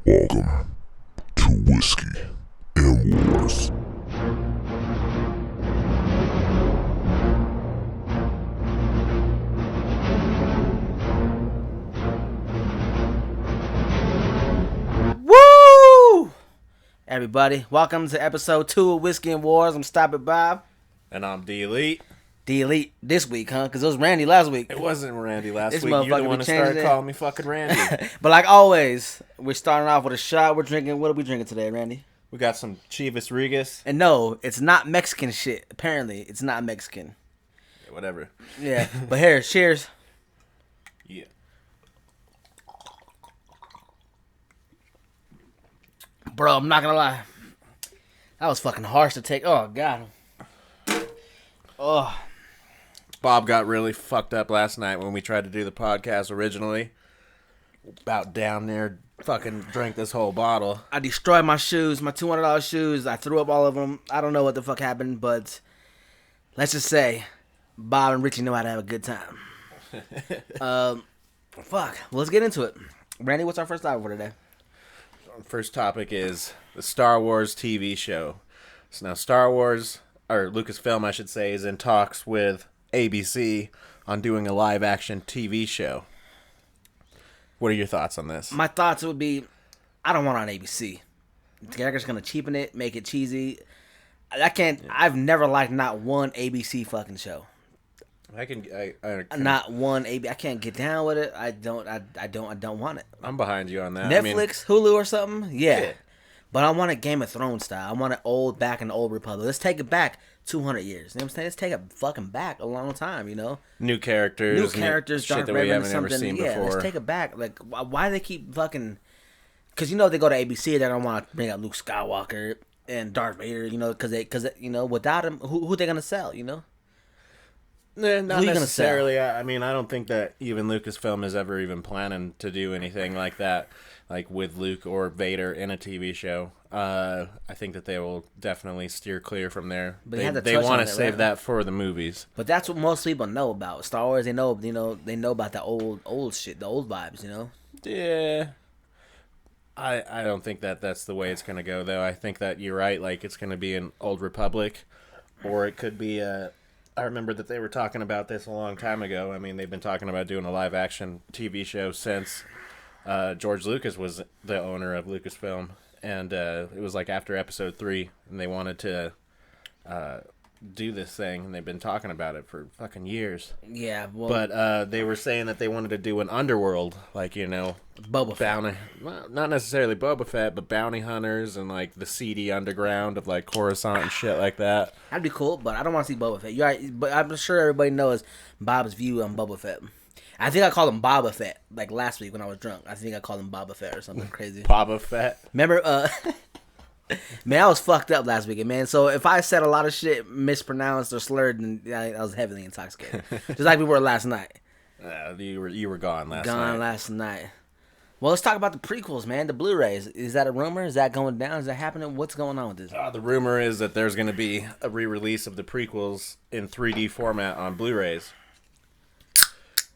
Welcome to Whiskey and Wars. Woo! Everybody, welcome to episode 2 of Whiskey and Wars. I'm Stopping Bob. And I'm D-Elite. D-Elite this week, huh? Because it was Randy last week. It wasn't Randy last This week. You're motherfucker the one be that started changing it. calling me fucking Randy. But like always, we're starting off with a shot. We're drinking. What are we drinking today, Randy? We got some Chivas Regas. And no, it's not Mexican shit. Apparently, it's not Mexican. Yeah, whatever. Yeah. But here, cheers. Yeah. Bro, I'm not going to lie. That was fucking harsh to take. Oh, God. Oh. Bob got really fucked up last night when we tried to do the podcast originally. About down there, fucking drank this whole bottle. I destroyed my shoes, my $200 shoes. I threw up all of them. I don't know what the fuck happened, but let's just say Bob and Richie know how to have a good time. Fuck. Well, let's get into it. Randy, what's our first topic for today? First topic is the Star Wars TV show. So now Star Wars, or Lucasfilm I should say, is in talks with ABC on doing a live action TV show. What are your thoughts on this? My thoughts would be, I don't want it on ABC. They're just gonna cheapen it, make it cheesy. I've never liked not one ABC fucking show. I can Not one AB. I can't get down with it. I don't want it. I'm behind you on that. Netflix, Hulu, or something. Yeah. But I want a Game of Thrones style. I want it back in the old Republic. Let's take it back 200 years. You know what I'm saying? Let's take it fucking back a long time, you know? New characters, shit that we haven't ever seen before. Let's take it back. Like, why do they keep fucking... Because, you know, they go to ABC, they're going to want to bring out Luke Skywalker and Darth Vader, you know, because you know, without him, who they going to sell, you know? Nah, not Who you necessarily. I mean, I don't think that even Lucasfilm is ever even planning to do anything like that, like with Luke or Vader in a TV show. I think that they will definitely steer clear from there. But they want to save that for the movies. But that's what most people know about Star Wars. They know about the old shit, the old vibes, you know? Yeah. I don't think that that's the way it's going to go, though. I think that you're right. Like, it's going to be an Old Republic, or it could be a... I remember that they were talking about this a long time ago. I mean, they've been talking about doing a live-action TV show since George Lucas was the owner of Lucasfilm. And it was like after Episode 3, and they wanted to do this thing, and they've been talking about it for fucking years. Yeah, well... But they were saying that they wanted to do an underworld, like, you know... Boba Fett. Well, not necessarily Boba Fett, but bounty hunters and, like, the seedy underground of, like, Coruscant and shit like that. That'd be cool, but I don't want to see Boba Fett. You're right, but I'm sure everybody knows Bob's view on Boba Fett. I think I called him Boba Fett, like last week when I was drunk. I think I called him Boba Fett or something crazy. Boba Fett? Remember, man, I was fucked up last weekend, man. So if I said a lot of shit mispronounced or slurred, then I was heavily intoxicated. Just like we were last night. You were gone last night. Gone last night. Well, let's talk about the prequels, man. The Blu-rays. Is that a rumor? Is that going down? Is that happening? What's going on with this? The rumor is that there's going to be a re-release of the prequels in 3D format on Blu-rays.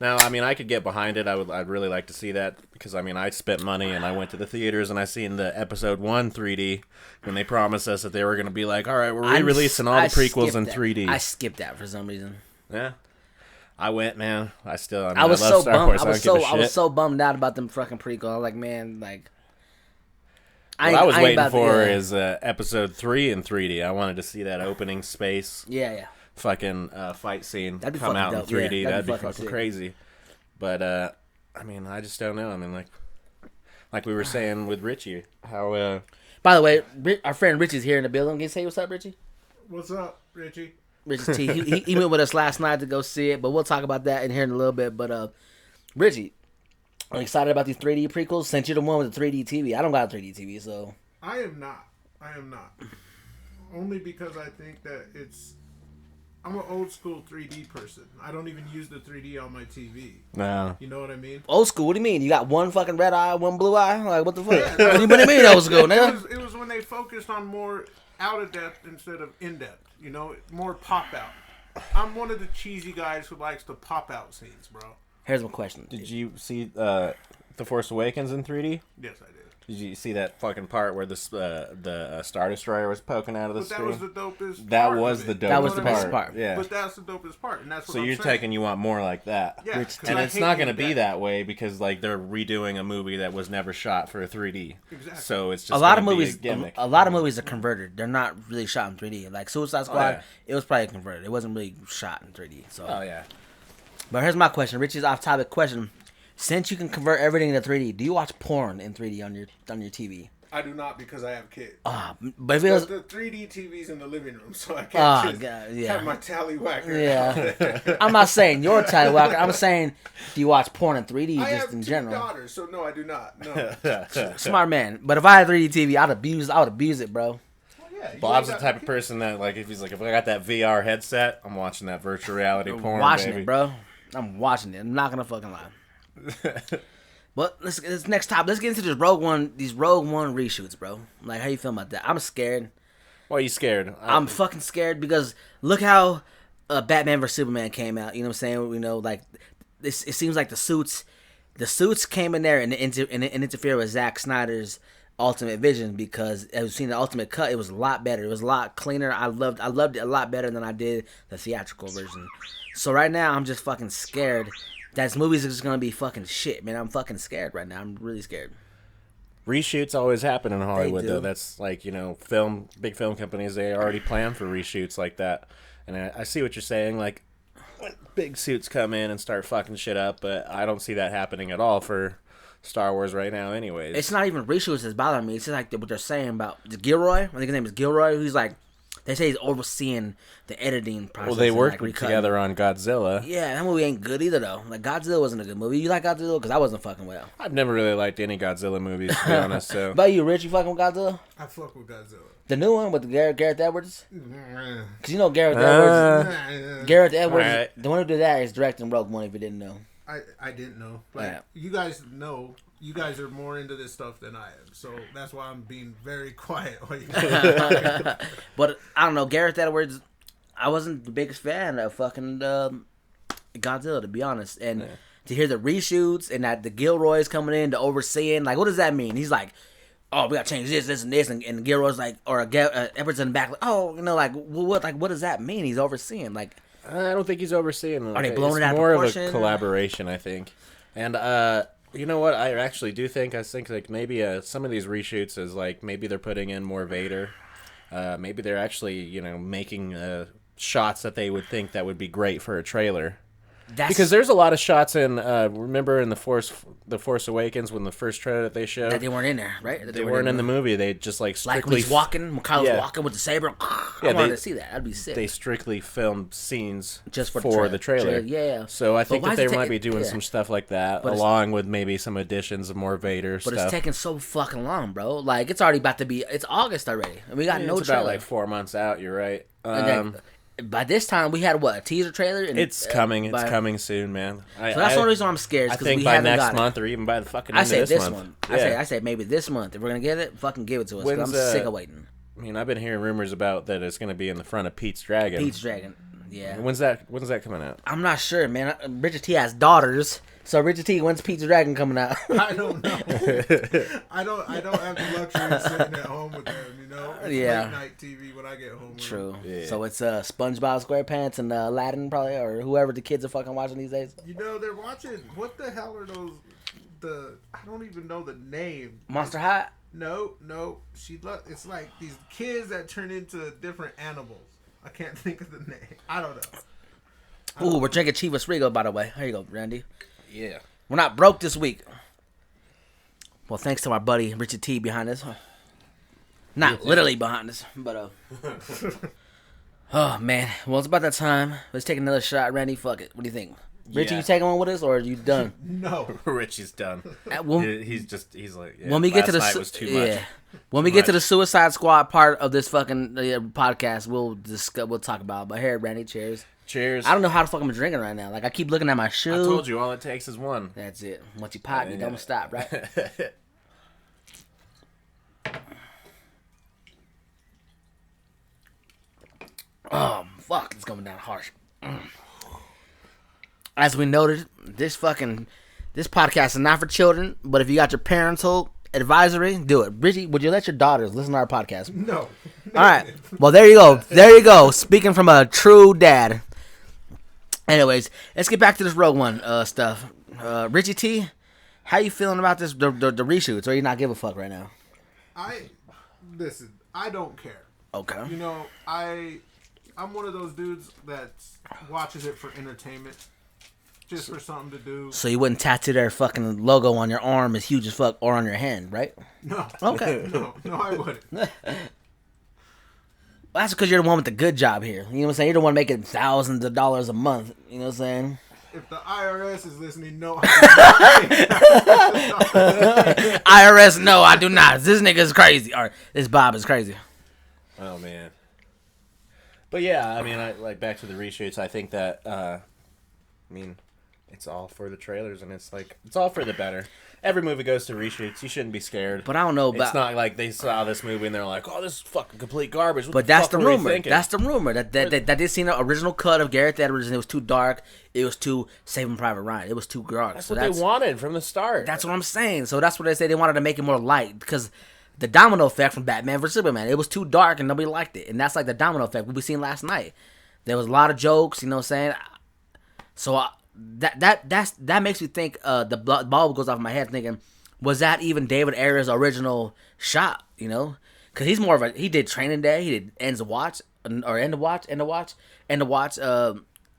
Now, I mean, I could get behind it. I'd really like to see that because, I mean, I spent money and I went to the theaters and I seen the Episode 1 3D when they promised us that they were going to be like, all right, we're re-releasing all the prequels in 3D. I skipped that for some reason. Yeah. I went, man. I was love so Star bummed. Wars. I was so bummed out about them fucking prequel. I was like, man, like... What I was waiting for is Episode 3 in 3D. I wanted to see that opening space. Yeah. Fucking fight scene come out in 3D. Yeah, that'd be fucking crazy. But, I mean, I just don't know. I mean, like we were saying with Richie, how... By the way, our friend Richie's here in the building. Can you say what's up, Richie? What's up, Richie? Richie T. He went with us last night to go see it, but we'll talk about that in here in a little bit. But, Richie, I'm excited about these 3D prequels. Since you're the one with the 3D TV. I don't got a 3D TV, so... I am not. Only because I think that I'm an old school 3D person. I don't even use the 3D on my TV. No. You know what I mean? Old school? What do you mean? You got one fucking red eye, one blue eye? Like, what the fuck? What do you mean old school, nigga? It was when they focused on more out of depth instead of in depth. You know, more pop out. I'm one of the cheesy guys who likes the pop out scenes, bro. Here's my question. Did you see The Force Awakens in 3D? Yes, I did. Did you see that fucking part where the Star Destroyer was poking out of the But that screen? was the dopest. That part was of the it. dopest That was the best part. part. Yeah. But that's the dopest part, and that's what So I'm you're saying. taking, you want more like that. Yeah, 'cause And I it's hate not going to being be dead. that way because like they're redoing a movie that was never shot for 3D. Exactly. So it's just A lot of gonna be movies, a gimmick. a lot of movies are converted. They're not really shot in 3D. Like Suicide Squad, yeah. it was probably converted. It wasn't really shot in 3D. So, Oh yeah. but here's my question, Richie's off-topic question: since you can convert everything into 3D, do you watch porn in 3D on your TV? I do not because I have kids. But if it was, The 3D TV's in the living room, so I can't just God, yeah. have my tallywhacker. Yeah, I'm not saying your tallywhacker. I'm saying, do you watch porn in 3D I just have in two general? daughters, so no, I do not. No. Smart man. But if I had 3D TV, I would abuse it, bro. Well, yeah, you Bob's the ain't type got of person that like if I got that VR headset, I'm watching that virtual reality porn. Watching baby. it, bro. I'm watching it. I'm not gonna fucking lie. But this next topic. Let's get into these Rogue One reshoots, bro. Like, how you feel about that? I'm scared. Why are you scared? I'm fucking scared because look how Batman vs Superman came out. You know what I'm saying? You know, like this. It seems like the suits came in there and interfere with Zack Snyder's Ultimate Vision because as we've seen the Ultimate Cut, it was a lot better. It was a lot cleaner. I loved it a lot better than I did the theatrical version. So right now, I'm just fucking scared. That movie's just gonna be fucking shit, man. I'm fucking scared right now. I'm really scared. Reshoots always happen in Hollywood, do. though. That's like, big film companies, they already plan for reshoots like that. And I see what you're saying, like, when big suits come in and start fucking shit up, but I don't see that happening at all for Star Wars right now anyways. It's not even reshoots that's bothering me. It's just like what they're saying about Gilroy. I think his name is Gilroy. Who's like, they say he's overseeing the editing process. Well, they and, worked like, recutting. together on Godzilla. Yeah, that movie ain't good either, though. Like, Godzilla wasn't a good movie. You like Godzilla? Because I wasn't fucking well. I've never really liked any Godzilla movies, to be honest, so... But you, Rich, you fucking with Godzilla? I fuck with Godzilla. The new one with Gareth Edwards? Mm. Because you know Gareth Edwards. Gareth Edwards, Alright. the one who did that is directing Rogue One, if you didn't know. I didn't know. But Yeah. you guys know. You guys are more into this stuff than I am. So that's why I'm being very quiet while you guys are talking. But, I don't know, Gareth Edwards, I wasn't the biggest fan of fucking Godzilla, to be honest. And to hear the reshoots and that the Gilroy's coming in to overseeing, like, what does that mean? He's like, oh, we gotta change this, and this, and Gilroy's like, or Edwards in the back, like, oh, you know, like, what does that mean? He's overseeing, like, I don't think he's overseeing. Are they blowing It's it out of more proportion? of a collaboration, I think. And you know what? I actually do think. I think like maybe some of these reshoots is like maybe they're putting in more Vader. Maybe they're actually making shots that they would think that would be great for a trailer. Because there's a lot of shots in. Remember in the Force Awakens when the first trailer that they showed, that they weren't in there, right? That they weren't in the movie. They just like strictly Like when he's walking, Kylo's walking with the saber. I wanted to see that. That'd be sick. They strictly filmed scenes Just for the trailer. Yeah. So I think why that is they it might be taking- doing yeah. some stuff like that, But it's- along with maybe some additions of more Vader But stuff. it's taking so fucking long, bro. Like, it's already about to be... It's August already. And we got no it's trailer. about like 4 months out. You're right. And then, by this time, we had, what, a teaser trailer? And, It's coming. It's by- coming soon, man. So that's the only reason I'm scared. I Because think we by haven't next got month or even by the fucking it. I end say of this month. one. Yeah. I say maybe this month. If we're going to get it, fucking give it to us. 'Cause When's, I'm sick of waiting. I mean, I've been hearing rumors about that it's going to be in the front of Pete's Dragon. Pete's Dragon. Yeah. When's that coming out? I'm not sure, man. Richard T has daughters. So, Richard T, when's Pete's Dragon coming out? I don't know. I don't have the luxury of sitting at home with them. It's Yeah. late night TV when I get home. with True. them. Yeah. So it's SpongeBob SquarePants and Aladdin probably, or whoever the kids are fucking watching these days. They're watching. What the hell are those? I don't even know the name. Monster High. No. It's like these kids that turn into different animals. I can't think of the name. I don't know. Ooh, we're drinking Chivas Regal, by the way. Here you go, Randy. Yeah. We're not broke this week. Well, thanks to my buddy Richie T behind us. Not literally behind us, but oh man. Well, it's about that time. Let's take another shot, Randy. Fuck it. What do you think, Richie? Yeah. You taking one with us, or are you done? No. Richie's done. When, He's like. Yeah, when we get to the last night was too much. when we get to the Suicide Squad part of this fucking podcast, we'll talk about it. But here, Randy, cheers. Cheers. I don't know how the fuck I'm drinking right now. Like I keep looking at my shoe. I told you all it takes is one. That's it. Once you pop, you don't stop, right? Oh, fuck. It's coming down harsh. As we noted, this podcast is not for children, but if you got your parental advisory, do it. Richie, would you let your daughters listen to our podcast? No. All right. Well, there you go. There you go. Speaking from a true dad. Anyways, let's get back to this Rogue One stuff. Richie T, how you feeling about this the reshoots? Or you not give a fuck right now? Listen, I don't care. Okay. You know, I'm one of those dudes that watches it for entertainment. Just for something to do. So you wouldn't tattoo their fucking logo on your arm as huge as fuck or on your hand, right? No. Okay. No, I wouldn't. Well, that's because you're the one with the good job here. You know what I'm saying? You're the one making thousands of dollars a month. You know what I'm saying? If the IRS is listening, no. IRS, no, I do not. This nigga is crazy. Or this Bob is crazy. Oh man. But yeah, I mean, like back to the reshoots. I think that, it's all for the trailers, and it's all for the better. Every movie goes to reshoots. You shouldn't be scared. But I don't know about. It's not like they saw this movie and they're like, "Oh, this is fucking complete garbage." But that's the rumor. That's the rumor that they seen an original cut of Gareth Edwards and it was too dark. It was too Saving Private Ryan. It was too dark. That's what they wanted from the start. That's what I'm saying. So that's what they say. They wanted to make it more light because the domino effect from Batman vs Superman. It was too dark and nobody liked it, and that's like the domino effect we seen last night. There was a lot of jokes. You know what I'm saying? So. That makes me think the bulb goes off in my head thinking, was that even David Ayer's original shot, you know? Because he's more of he did Training Day, he did End of Watch.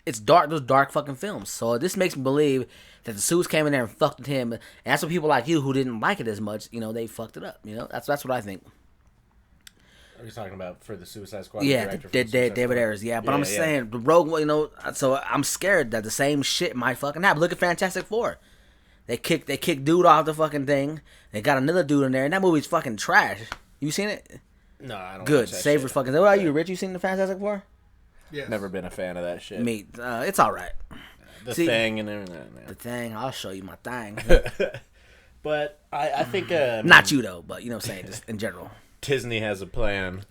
It's dark, those dark fucking films. So this makes me believe that the suits came in there and fucked with him. And that's what people like you who didn't like it as much, you know, they fucked it up, you know? That's what I think. Are you talking about for the Suicide Squad? Yeah, David Ayers. Yeah, but I'm saying the Rogue One. You know, so I'm scared that the same shit might fucking happen. Look at Fantastic Four. They kick dude off the fucking thing. They got another dude in there, and that movie's fucking trash. You seen it? No, I don't. Good, save your fucking. What about you, Rich? You seen the Fantastic Four? Yes. Never been a fan of that shit. Me, it's all right. Thing and everything. The thing. I'll show you my thing. But I think not you though, but you know what I'm saying, just in general. Disney has a plan,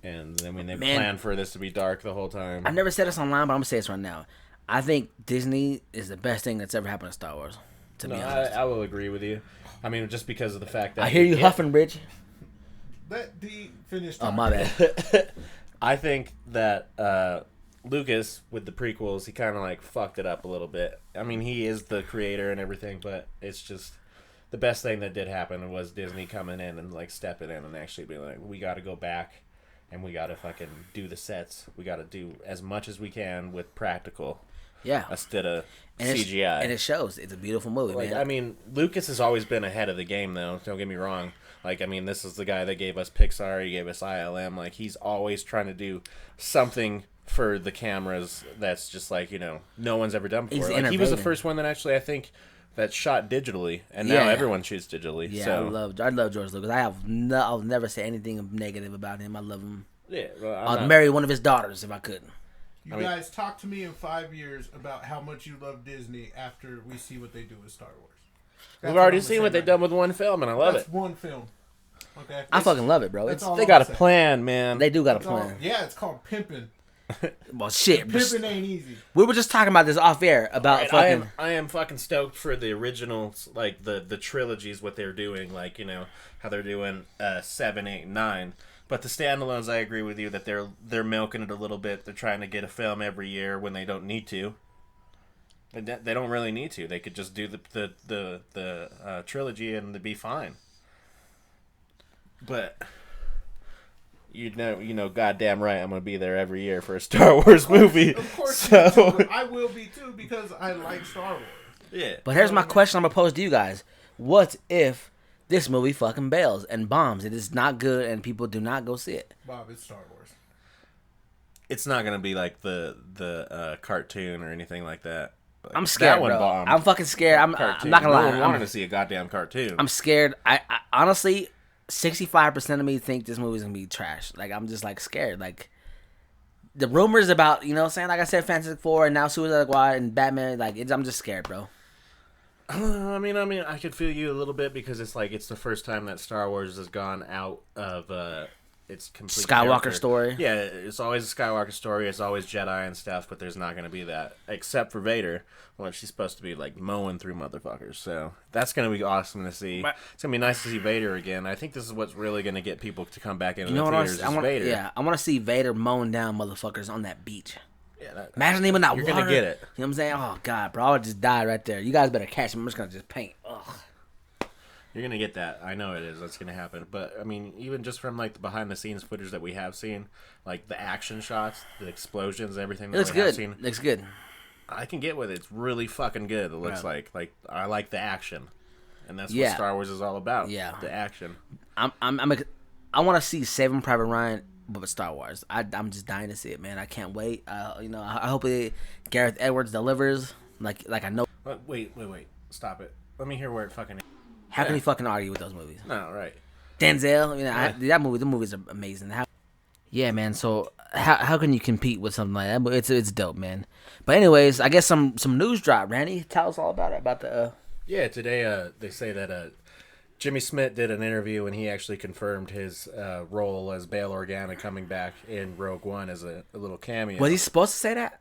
and they plan for this to be dark the whole time. I never said this online, but I'm gonna say this right now. I think Disney is the best thing that's ever happened to Star Wars. To be honest, I will agree with you. I mean, just because of the fact that I hear you huffing, Rich. Let D finish. Oh my bad. I think that Lucas with the prequels, he kind of like fucked it up a little bit. I mean, he is the creator and everything, but it's just. The best thing that did happen was Disney coming in and like stepping in and actually being like, we got to go back and we got to fucking do the sets. We got to do as much as we can with practical. Yeah. Instead of and CGI. And it shows. It's a beautiful movie, man. I mean, Lucas has always been ahead of the game, though. Don't get me wrong. Like, I mean, this is the guy that gave us Pixar. He gave us ILM. Like, he's always trying to do something for the cameras that's just like, you know, no one's ever done before. Like, he was the first one that actually, I think... that shot digitally, and now everyone shoots digitally. Yeah, so. I love George Lucas. I'll never say anything negative about him. I love him. Yeah, well, I'd marry one of his daughters if I could. You guys talk to me in 5 years about how much you love Disney after we see what they do with Star Wars. We've already seen what they've done with one film, and I love it. That's one film. Okay. I fucking love it, bro. They got a plan, man. They do got a plan. Yeah, it's called pimping. Well, shit. Pimping ain't easy. We were just talking about this off air about fucking. I am fucking stoked for the originals, like the trilogies, what they're doing, like, you know, how they're doing 7, 8, 9. But the standalones, I agree with you that they're milking it a little bit. They're trying to get a film every year when they don't need to. They don't really need to. They could just do the trilogy and they'd be fine. But. You know, goddamn right, I'm gonna be there every year for a Star Wars movie. Of course, so I will be too because I like Star Wars. Yeah. But here's my question I'm gonna pose to you guys: what if this movie fucking bails and bombs? It is not good, and people do not go see it. Bob, it's Star Wars. It's not gonna be like the cartoon or anything like that. Like, I'm scared, that one bro. bombed. I'm fucking scared. I'm not gonna lie. I wanted to see a goddamn cartoon. I'm scared. I honestly. 65% of me think this movie's gonna be trash. Like, I'm just like scared. Like, the rumors about, you know what I'm saying, like I said, Fantastic Four and now Suicide Squad and Batman, like, I'm just scared, bro. I mean, I could feel you a little bit because it's like it's the first time that Star Wars has gone out of its complete Skywalker character. story. Yeah, it's always a Skywalker story. It's always Jedi and stuff, but there's not going to be that except for Vader. Well, she's supposed to be like mowing through motherfuckers, so that's going to be awesome to see. Right. It's going to be nice to see Vader again. I think this is what's really going to get people to come back into You know the what theaters. I want? Vader. Yeah, I want to see Vader mowing down motherfuckers on that beach. Yeah, Imagine him in that you're water. gonna get it. You know what I'm saying? Oh God, bro, I would just die right there. You guys better catch him. I'm just gonna just paint. Ugh. You're gonna get that. I know it is. That's gonna happen. But I mean, even just from like the behind the scenes footage that we have seen, like the action shots, the explosions, everything It that looks we have good. seen, Looks good. I can get with it. It's really fucking good. It looks Right. like I like the action, and that's Yeah. what Star Wars is all about. Yeah. The action. I want to see Saving Private Ryan, but with Star Wars. I'm just dying to see it, man. I can't wait. I hope Gareth Edwards delivers. Like I know. Wait. Stop it. Let me hear where it fucking. How can you fucking argue with those movies? No, right. Denzel, the movies are amazing. Yeah, man. So how can you compete with something like that? But it's dope, man. But anyways, I guess some news drop. Randy, tell us all about it. About the. Yeah, today they say that Jimmy Smith did an interview and he actually confirmed his role as Bail Organa coming back in Rogue One as a little cameo. Was he supposed to say that,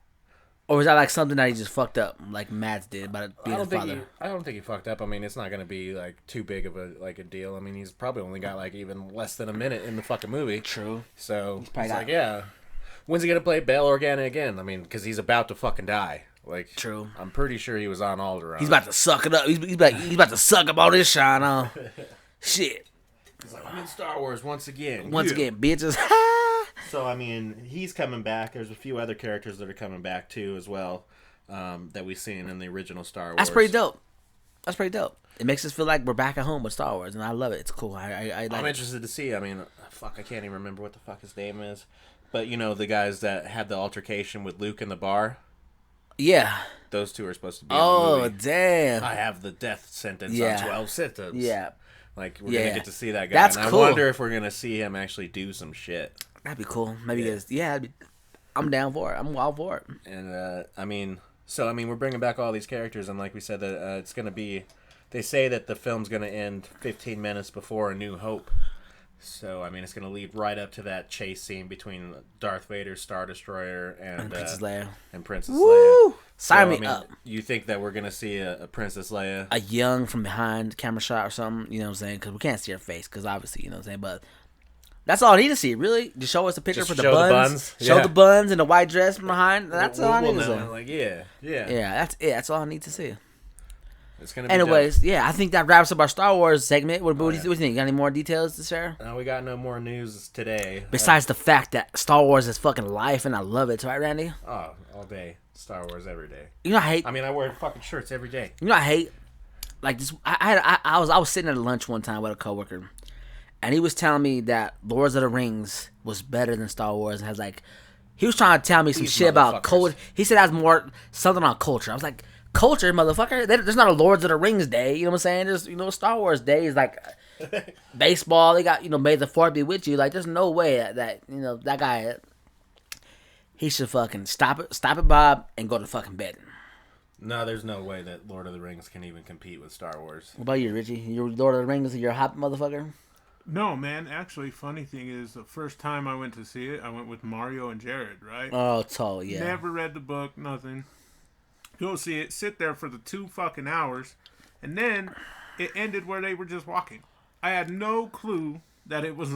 or was that like something that he just fucked up, like Mads did about being his father? I don't think he fucked up. I mean, it's not going to be like too big of a deal. I mean, he's probably only got like even less than a minute in the fucking movie. True. So it's probably like, yeah, when's he going to play Bail Organa again? I mean, because he's about to fucking die. Like, True. I'm pretty sure he was on Alderaan. He's about to suck it up. He's about to suck up all this shine on. Shit. He's like, I'm in Star Wars once again. Once again, bitches. So, I mean, he's coming back. There's a few other characters that are coming back, too, as well, that we've seen in the original Star Wars. That's pretty dope. It makes us feel like we're back at home with Star Wars, and I love it. It's cool. I'm interested to see. I mean, fuck, I can't even remember what the fuck his name is. But, you know, the guys that had the altercation with Luke in the bar. Yeah. Those two are supposed to be in the movie. Damn. I have the death sentence Yeah. on 12 symptoms. Yeah. Like, we're going to get to see that guy. That's and cool. I wonder if we're going to see him actually do some shit. That'd be cool. Maybe I'm down for it. I'm wild for it. And, we're bringing back all these characters, and like we said, that it's going to be... They say that the film's going to end 15 minutes before A New Hope. So, I mean, it's going to lead right up to that chase scene between Darth Vader, Star Destroyer, and Princess Leia. Leia. Sign So, me up. You think that we're going to see a Princess Leia? A young from behind camera shot or something, you know what I'm saying? Because we can't see her face, because obviously, you know what I'm saying? But that's all I need to see, really. Just show us a picture Just for the show the buns. buns. Show Yeah. the buns and the white dress from behind. That's all I need to see. Like, yeah. Yeah, that's it. That's all I need to see. It's gonna be Anyways, dope. yeah, I think that wraps up our Star Wars segment. What do you think? You got any more details to share? No, we got no more news today. Besides the fact that Star Wars is fucking life and I love it, right, Randy? All day. Star Wars every day. You know I hate. I mean, I wear fucking shirts every day. You know I hate. Like this, I was sitting at lunch one time with a coworker, and he was telling me that Lords of the Rings was better than Star Wars, and has like, he was trying to tell me some These shit about motherfuckers. culture. He said that's more something on culture. I was like, culture, motherfucker. There's not a Lords of the Rings day. You know what I'm saying? There's Star Wars day is like baseball. They got May the Fourth be with you. Like there's no way that that guy. He should fucking stop it, Bob, and go to fucking bed. No, there's no way that Lord of the Rings can even compete with Star Wars. What about you, Richie? You're Lord of the Rings. You're a hot motherfucker. No, man. Actually, funny thing is, the first time I went to see it, I went with Mario and Jared, right? Oh, tall, yeah. Never read the book, nothing. Go see it, sit there for the 2 fucking hours, and then it ended where they were just walking. I had no clue that it was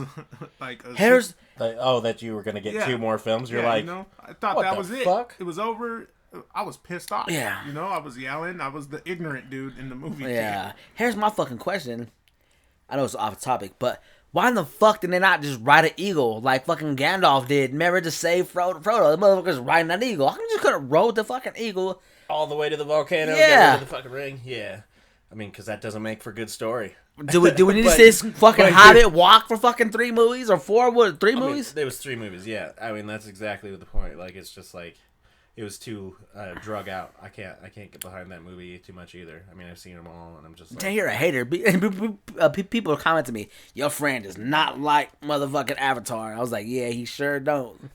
like a... Here's That you were going to get 2 more films? You're like, I thought what that the was it. fuck? It was over. I was pissed off. Yeah. I was yelling. I was the ignorant dude in the movie. yeah. Here's my fucking question. I know it's off topic, but why in the fuck did they not just ride an eagle like fucking Gandalf did? Remember to save Frodo? The motherfucker's riding that eagle. How come you just couldn't rode the fucking eagle? all the way to the volcano, Yeah. get rid of the fucking ring? Yeah. I mean, because that doesn't make for good story. Do we need to But- see this fucking but- Hobbit walk for fucking 3 movies or 4? What, 3 movies? There was 3 movies, yeah. I mean, that's exactly the point. Like, it's just like, it was too drug out. I can't get behind that movie too much either. I mean, I've seen them all, and I'm just like... Dang, you're a hater. People are commenting to me, your friend does not like motherfucking Avatar. I was like, yeah, he sure don't.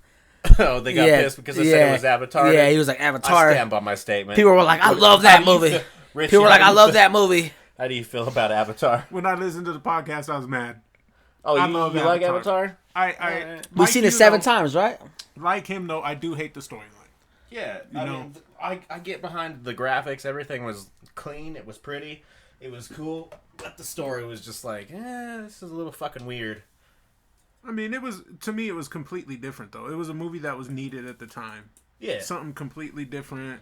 Oh, they got pissed because I said it was Avatar? Yeah, he was like, Avatar. I stand by my statement. People were like, I love that movie. Richie, People were like, how I do you love feel- that movie. How do you feel about Avatar? When I listened to the podcast, I was mad. Oh, I you love like Avatar. Avatar? We've seen it 7 times, right? Like him though, I do hate the storyline. Yeah, You know? mean, I get behind the graphics. Everything was clean. It was pretty. It was cool. But the story was just like, this is a little fucking weird. I mean, to me, it was completely different though. It was a movie that was needed at the time. Yeah. Something completely different.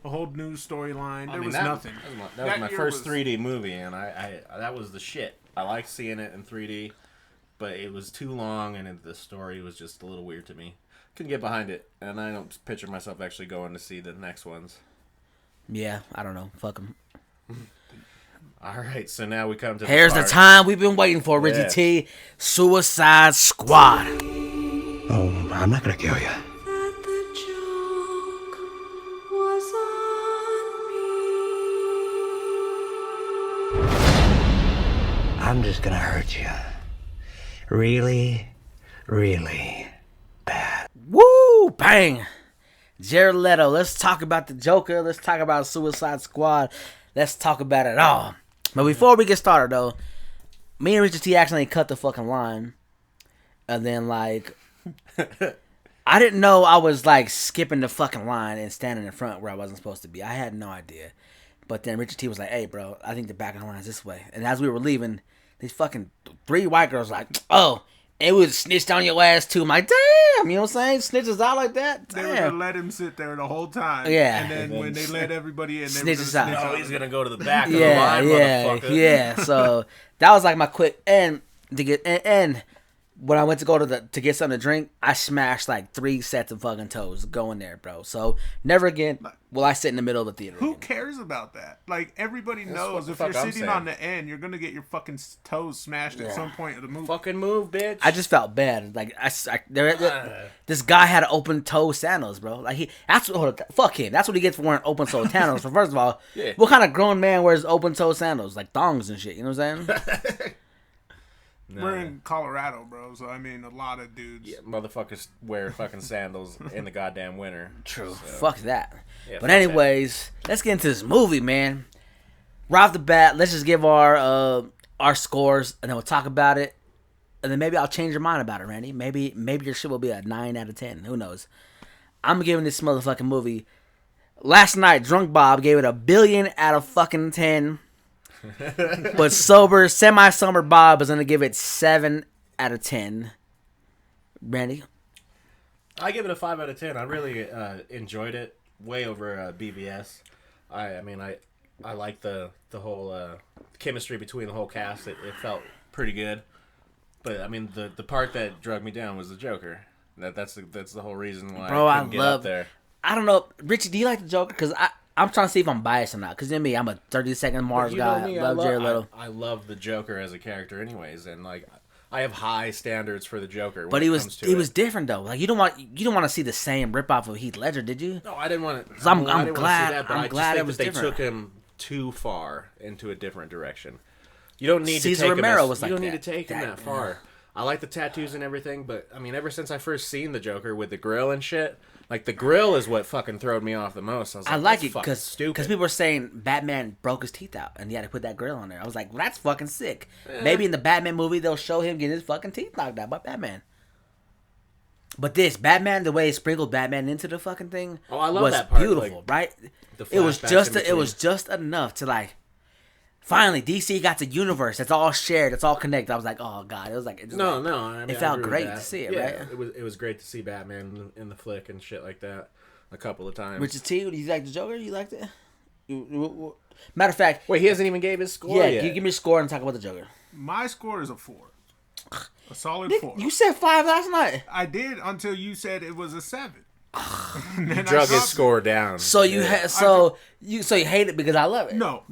A whole new storyline. There was that, nothing. That was my year first 3D movie, and I that was the shit. I liked seeing it in 3D, but it was too long, and the story was just a little weird to me. Couldn't get behind it, and I don't picture myself actually going to see the next ones. Yeah, I don't know. Fuck them. All right, so now we come to Here's the time we've been waiting for, Richie Yeah. T. Suicide Squad. Oh, I'm not gonna kill you. That the joke was on me. I'm just gonna hurt you. Really, really bad. Woo! Bang! Jared Leto. Let's talk about the Joker. Let's talk about Suicide Squad. Let's talk about it all. But before we get started, though, me and Richie T accidentally cut the fucking line. And then, like, I didn't know I was, like, skipping the fucking line and standing in front where I wasn't supposed to be. I had no idea. But then Richie T was like, hey, bro, I think the back of the line is this way. And as we were leaving, these fucking 3 white girls were like, oh, it was snitched on your ass, too. I'm like, damn, you know what I'm saying? Snitches out like that? They were gonna Damn. let him sit there the whole time. Yeah. And then when they let everybody in, they were Snitches gonna out. snitch Oh, on he's him. gonna go to the back of the Yeah, line, motherfucker. yeah. So that was like my quick and to get and when I went to go to get something to drink, I smashed like 3 sets of fucking toes going there, bro. So never again will I sit in the middle of the theater. Who again. cares about that? Like, everybody what knows the if you're fuck I'm sitting saying. on the end, you're gonna get your fucking toes smashed at some point of the movie. Fucking move, bitch. I just felt bad. Like this guy had open toe sandals, bro. Like fuck him. That's what he gets for wearing open toe sandals. So first of all, Yeah. what kind of grown man wears open toe sandals like thongs and shit? You know what I'm saying? We're in Colorado, bro. So I mean, a lot of dudes. Yeah, motherfuckers wear fucking sandals in the goddamn winter. True. Fuck that. Yeah, But fuck anyways, let's get into this movie, man. Right off the bat, let's just give our scores, and then we'll talk about it, and then maybe I'll change your mind about it, Randy. Maybe your shit will be a 9 out of 10. Who knows? I'm giving this motherfucking movie. Last night, Drunk Bob gave it 1,000,000,000 out of fucking 10. But semi-sober Bob is gonna give it 7 out of 10. Randy, I give it a 5 out of 10. I really enjoyed it. Way over BBS. I mean, I like the whole chemistry between the whole cast. It felt pretty good. But I mean, the part that drug me down was the Joker. That's the whole reason why Bro, I I couldn't get love- up there. I don't know, Richie. Do you like the Joker? Because I'm trying to see if I'm biased or not. Because in me, I'm a 30-second Mars You know guy. me, Love Jared Leto. I love the Joker as a character, anyways, and like I have high standards for the Joker. But when he it was comes to he it. was different though. Like you don't want to see the same ripoff of Heath Ledger, did you? No, I didn't want to. So I'm I didn't wanna glad- see that, but I'm I glad just think it was that they different. took him too far into a different direction. You don't need Cesar to take Romero him. was like you don't that. need to take him That- that far. I like the tattoos and everything, but I mean, ever since I first seen the Joker with the grill and shit, like the grill is what fucking throwed me off the most. I was like, I like that's it fucking stupid. because people were saying Batman broke his teeth out and he had to put that grill on there. I was like, well, that's fucking sick. Maybe in the Batman movie they'll show him getting his fucking teeth knocked out by Batman. But this Batman, the way he sprinkled Batman into the fucking thing, Oh, I love was that part, beautiful, like, right? the It was flashbacks just in it was just enough to like. Finally, DC got the universe. That's all shared. It's all connected. I was like, oh god, it was like No. I mean, it I felt agree with great that. to see it, Yeah, right? It was great to see Batman in the flick and shit like that a couple of times. Richard T, you like the Joker? You liked it? Matter of fact, Wait, he hasn't even gave his score yeah, yet. give me a score and talk about the Joker. My score is a 4. A solid 4. You said 5 last night. I did until you said it was a 7. And then I drug his dropped it. score down. So you you hate it because I love it. No.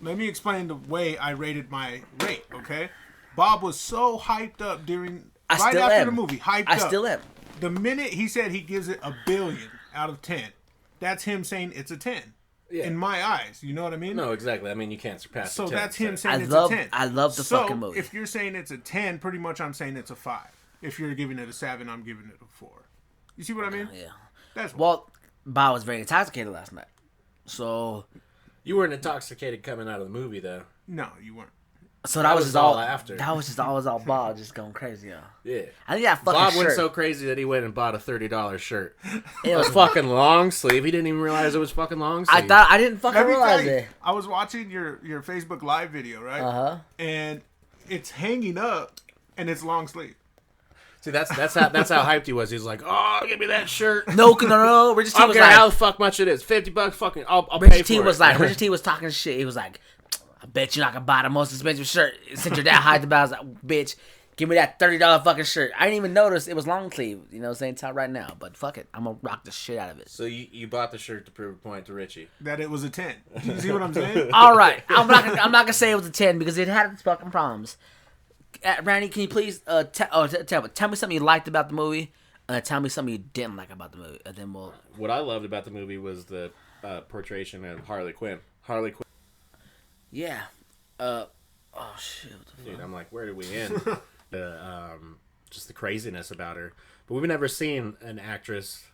Let me explain the way I rated my rate, okay? Bob was so hyped up during I right still after am. the movie. Hyped I up. still am. The minute he said he gives it 1,000,000,000 out of 10, that's him saying it's a 10. Yeah. In my eyes, you know what I mean? No, exactly. I mean, you can't surpass. So the 10, that's him so- saying it's love- a 10. I love the So fucking movie. if you're saying it's a 10, pretty much I'm saying it's a 5. If you're giving it a 7, I'm giving it a 4. You see what I mean? Yeah. That's Well, Bob was very intoxicated last night. So You weren't intoxicated coming out of the movie, though. no, you weren't. So that was just all all after. That was just all Bob just going crazy. Yeah. I think that fucking Bob shirt. went so crazy that he went and bought a $30 shirt. It It was was fucking long sleeve. He didn't even realize it was fucking long sleeve. I didn't fucking Let me tell realize you, it. I was watching your Facebook Live video, right? And it's hanging up, and it's long sleeve. See, that's how hyped he was. He was like, "Oh, give me that shirt." No. Richie T I don't was care how like, the fuck much it is. $50, fucking, I'll pay Richie for T it. was like, Richie T was talking shit. He was like, I bet you're not gonna buy the most expensive shirt since you're that hyped about it. I was like, bitch, give me that $30 fucking shirt. I didn't even notice it was long sleeve. You know what I'm saying? Top right now. But fuck it. I'm gonna rock the shit out of it. So you bought the shirt to prove a point to Richie. That it was a 10. You see what I'm saying? All right. I'm not gonna say it was a 10 because it had its fucking problems. Randy, can you please tell me something you liked about the movie? Tell me something you didn't like about the movie. And then we'll... What I loved about the movie was the portrayal of Harley Quinn. Harley Quinn. Yeah. Oh shit. What the fuck? Dude, I'm like, where did we end? Just the craziness about her. But we've never seen an actress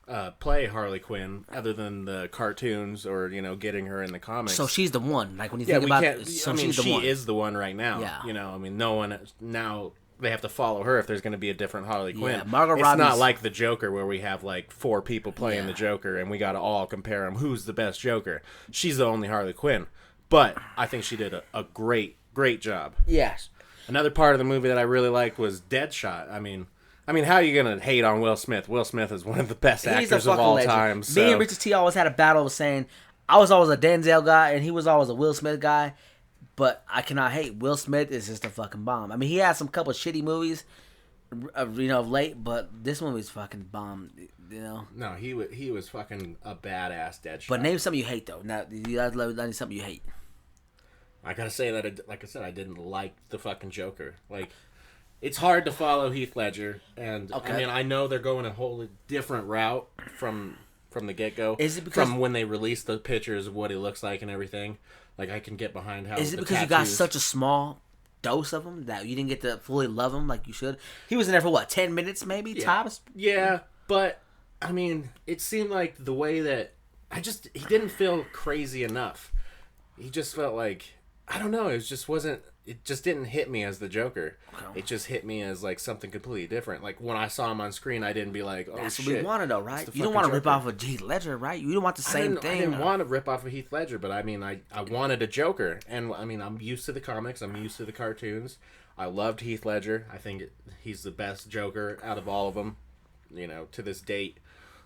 play Harley Quinn other than the cartoons or getting her in the comics. So she's the one. Like when you yeah, think we about can't. it, so I mean, she's the she one. is the one right now. Yeah. No one now. They have to follow her if there's going to be a different Harley Quinn. Yeah, Margot it's Robbie's... not like the Joker where we have like 4 people playing Yeah. the Joker and we got to all compare them. Who's the best Joker? She's the only Harley Quinn. But I think she did a great job. Yes. Another part of the movie that I really liked was Deadshot. I mean, how are you going to hate on Will Smith? Will Smith is one of the best He's a actors of fucking all legend. time. Me So. and Richie T always had a battle of saying I was always a Denzel guy and he was always a Will Smith guy. But I cannot hate. Will Smith is just a fucking bomb. I mean, he had some couple of shitty movies, of late, but this one was fucking bomb. No, he was fucking a badass Deadshot. But name something you hate though. Now, you guys love something you hate. I gotta say that, like I said, I didn't like the fucking Joker. Like, it's hard to follow Heath Ledger, and Okay. I mean, I know they're going a wholly different route from the get go. Is it because- from when they released the pictures of what he looks like and everything? Like, I can get behind how. Is it the because you got tattoos- such a small dose of him that you didn't get to fully love him like you should? He was in there for what, 10 minutes maybe tops? Yeah, but I mean, it seemed like the way that he didn't feel crazy enough. He just felt like, I don't know. It just didn't hit me as the Joker. Okay. It just hit me as like something completely different. Like when I saw him on screen, I didn't be like, "Oh That's shit." what we wanted though, right? it's the You don't fucking want to rip Joker. off of Heath Ledger, right? You don't want the same thing. I didn't want to rip off of Heath Ledger, but I mean, I wanted a Joker, and I mean, I'm used to the comics. I'm used to the cartoons. I loved Heath Ledger. I think he's the best Joker out of all of them, to this date.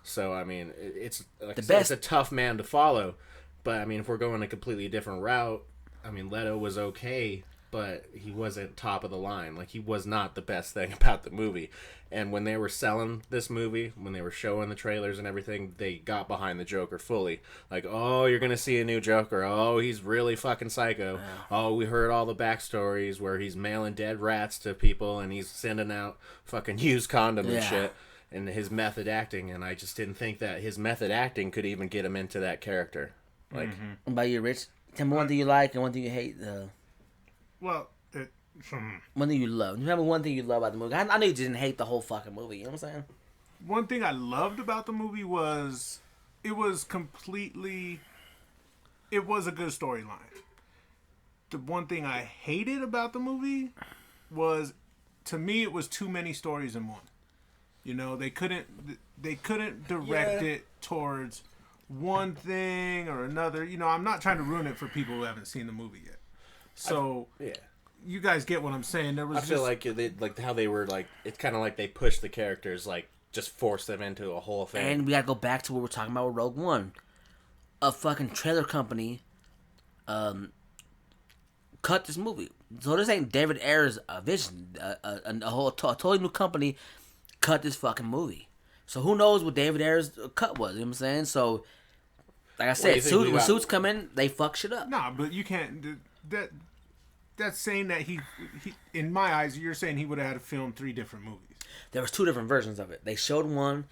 So I mean, it's like The I said, best- it's a tough man to follow. But I mean, if we're going a completely different route, I mean, Leto was okay, but he wasn't top of the line. Like, he was not the best thing about the movie. And when they were selling this movie, when they were showing the trailers and everything, they got behind the Joker fully. Like, oh, you're going to see a new Joker. Oh, he's really fucking psycho. Oh, we heard all the backstories where he's mailing dead rats to people and he's sending out fucking used condoms and Yeah. shit. And his method acting, and I just didn't think that his method acting could even get him into that character. Like, What about you, Rich? Tell me one thing you like and one thing you hate. Well, One thing you love. Remember one thing you love about the movie. I know you didn't hate the whole fucking movie. You know what I'm saying? one thing I loved about the movie was it was a good storyline. The one thing I hated about the movie was, to me, it was too many stories in one. They couldn't direct it towards one thing or another. I'm not trying to ruin it for people who haven't seen the movie yet. So yeah. you guys get what I'm saying. There was I feel like how they were like, it's kind of like they pushed the characters, like just forced them into a whole thing. And we gotta go back to what we're talking about with Rogue One. A fucking trailer company cut this movie. So this ain't David Ayer's vision. A totally new company cut this fucking movie. So who knows what David Ayer's cut was? You know what I'm saying? So, like I said, when suits come in, they fuck shit up. Nah, but you can't. That's saying that he, in my eyes, you're saying he would have had to film 3 different movies. There was 2 different versions of it. They showed one,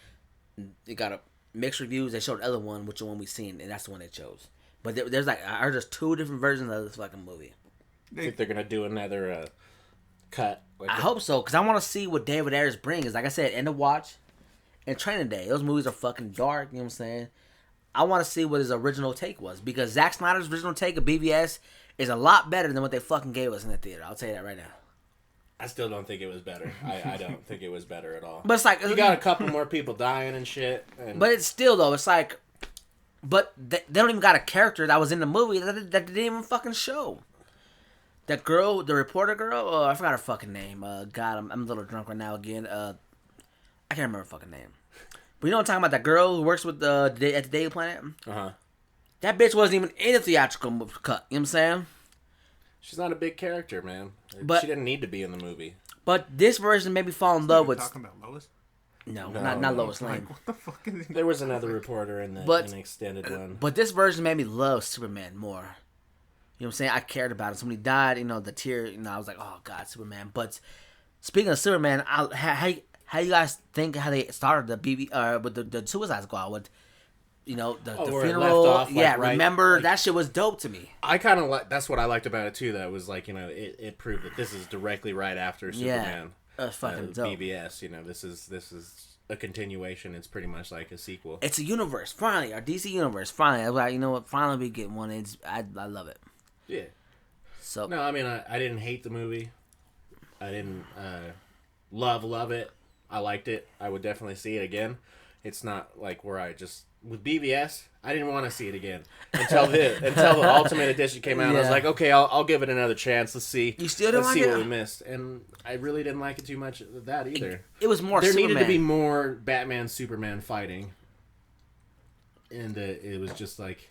it got a mixed reviews. They showed the other one, which one we seen, and that's the one they chose. But there's I heard there's 2 different versions of this fucking movie. I think they're gonna do another cut. I hope so, because I want to see what David Ayers brings. Like I said, End of Watch and Training Day. Those movies are fucking dark, you know what I'm saying? I want to see what his original take was, because Zack Snyder's original take of BVS is a lot better than what they fucking gave us in the theater. I'll tell you that right now. I still don't think it was better. I don't think it was better at all. But it's like you got a couple more people dying and shit. And but it's still though. It's like, but they don't even got a character that was in the movie that they didn't even fucking show. That girl, the reporter girl. Oh, I forgot her fucking name. God, I'm a little drunk right now again. I can't remember her fucking name. But you know what I'm talking about? That girl who works with at the Daily Planet. That bitch wasn't even in a theatrical cut. You know what I'm saying? She's not a big character, man. But she didn't need to be in the movie. But this version made me fall in love with. Talking about Lois? No, not Lois Lane. Like, what the fuck is he? There was another reporter in the extended one. But this version made me love Superman more. You know what I'm saying? I cared about it. Somebody died, the tear, I was like, oh, God, Superman. But speaking of Superman, how you guys think how they started with the Suicide Squad? With, the where it funeral. left off, right, remember? Like, that shit was dope to me. I kind of that's what I liked about it, too, though. It was like, it proved that this is directly right after Superman. That was fucking dope. BBS, this is a continuation. It's pretty much like a sequel. It's a universe, finally. Our DC universe, finally. I was like, you know what? Finally we get one. I love it. Yeah. So no, I mean, I didn't hate the movie. I didn't love it. I liked it. I would definitely see it again. It's not like where I just with BVS. I didn't want to see it again until the Ultimate Edition came out. Yeah. I was like, okay, I'll give it another chance. Let's see. You still didn't like it? Let's see what we missed. And I really didn't like it too much of that either. It was more. There Superman. needed to be more Batman Superman fighting, and it was just like.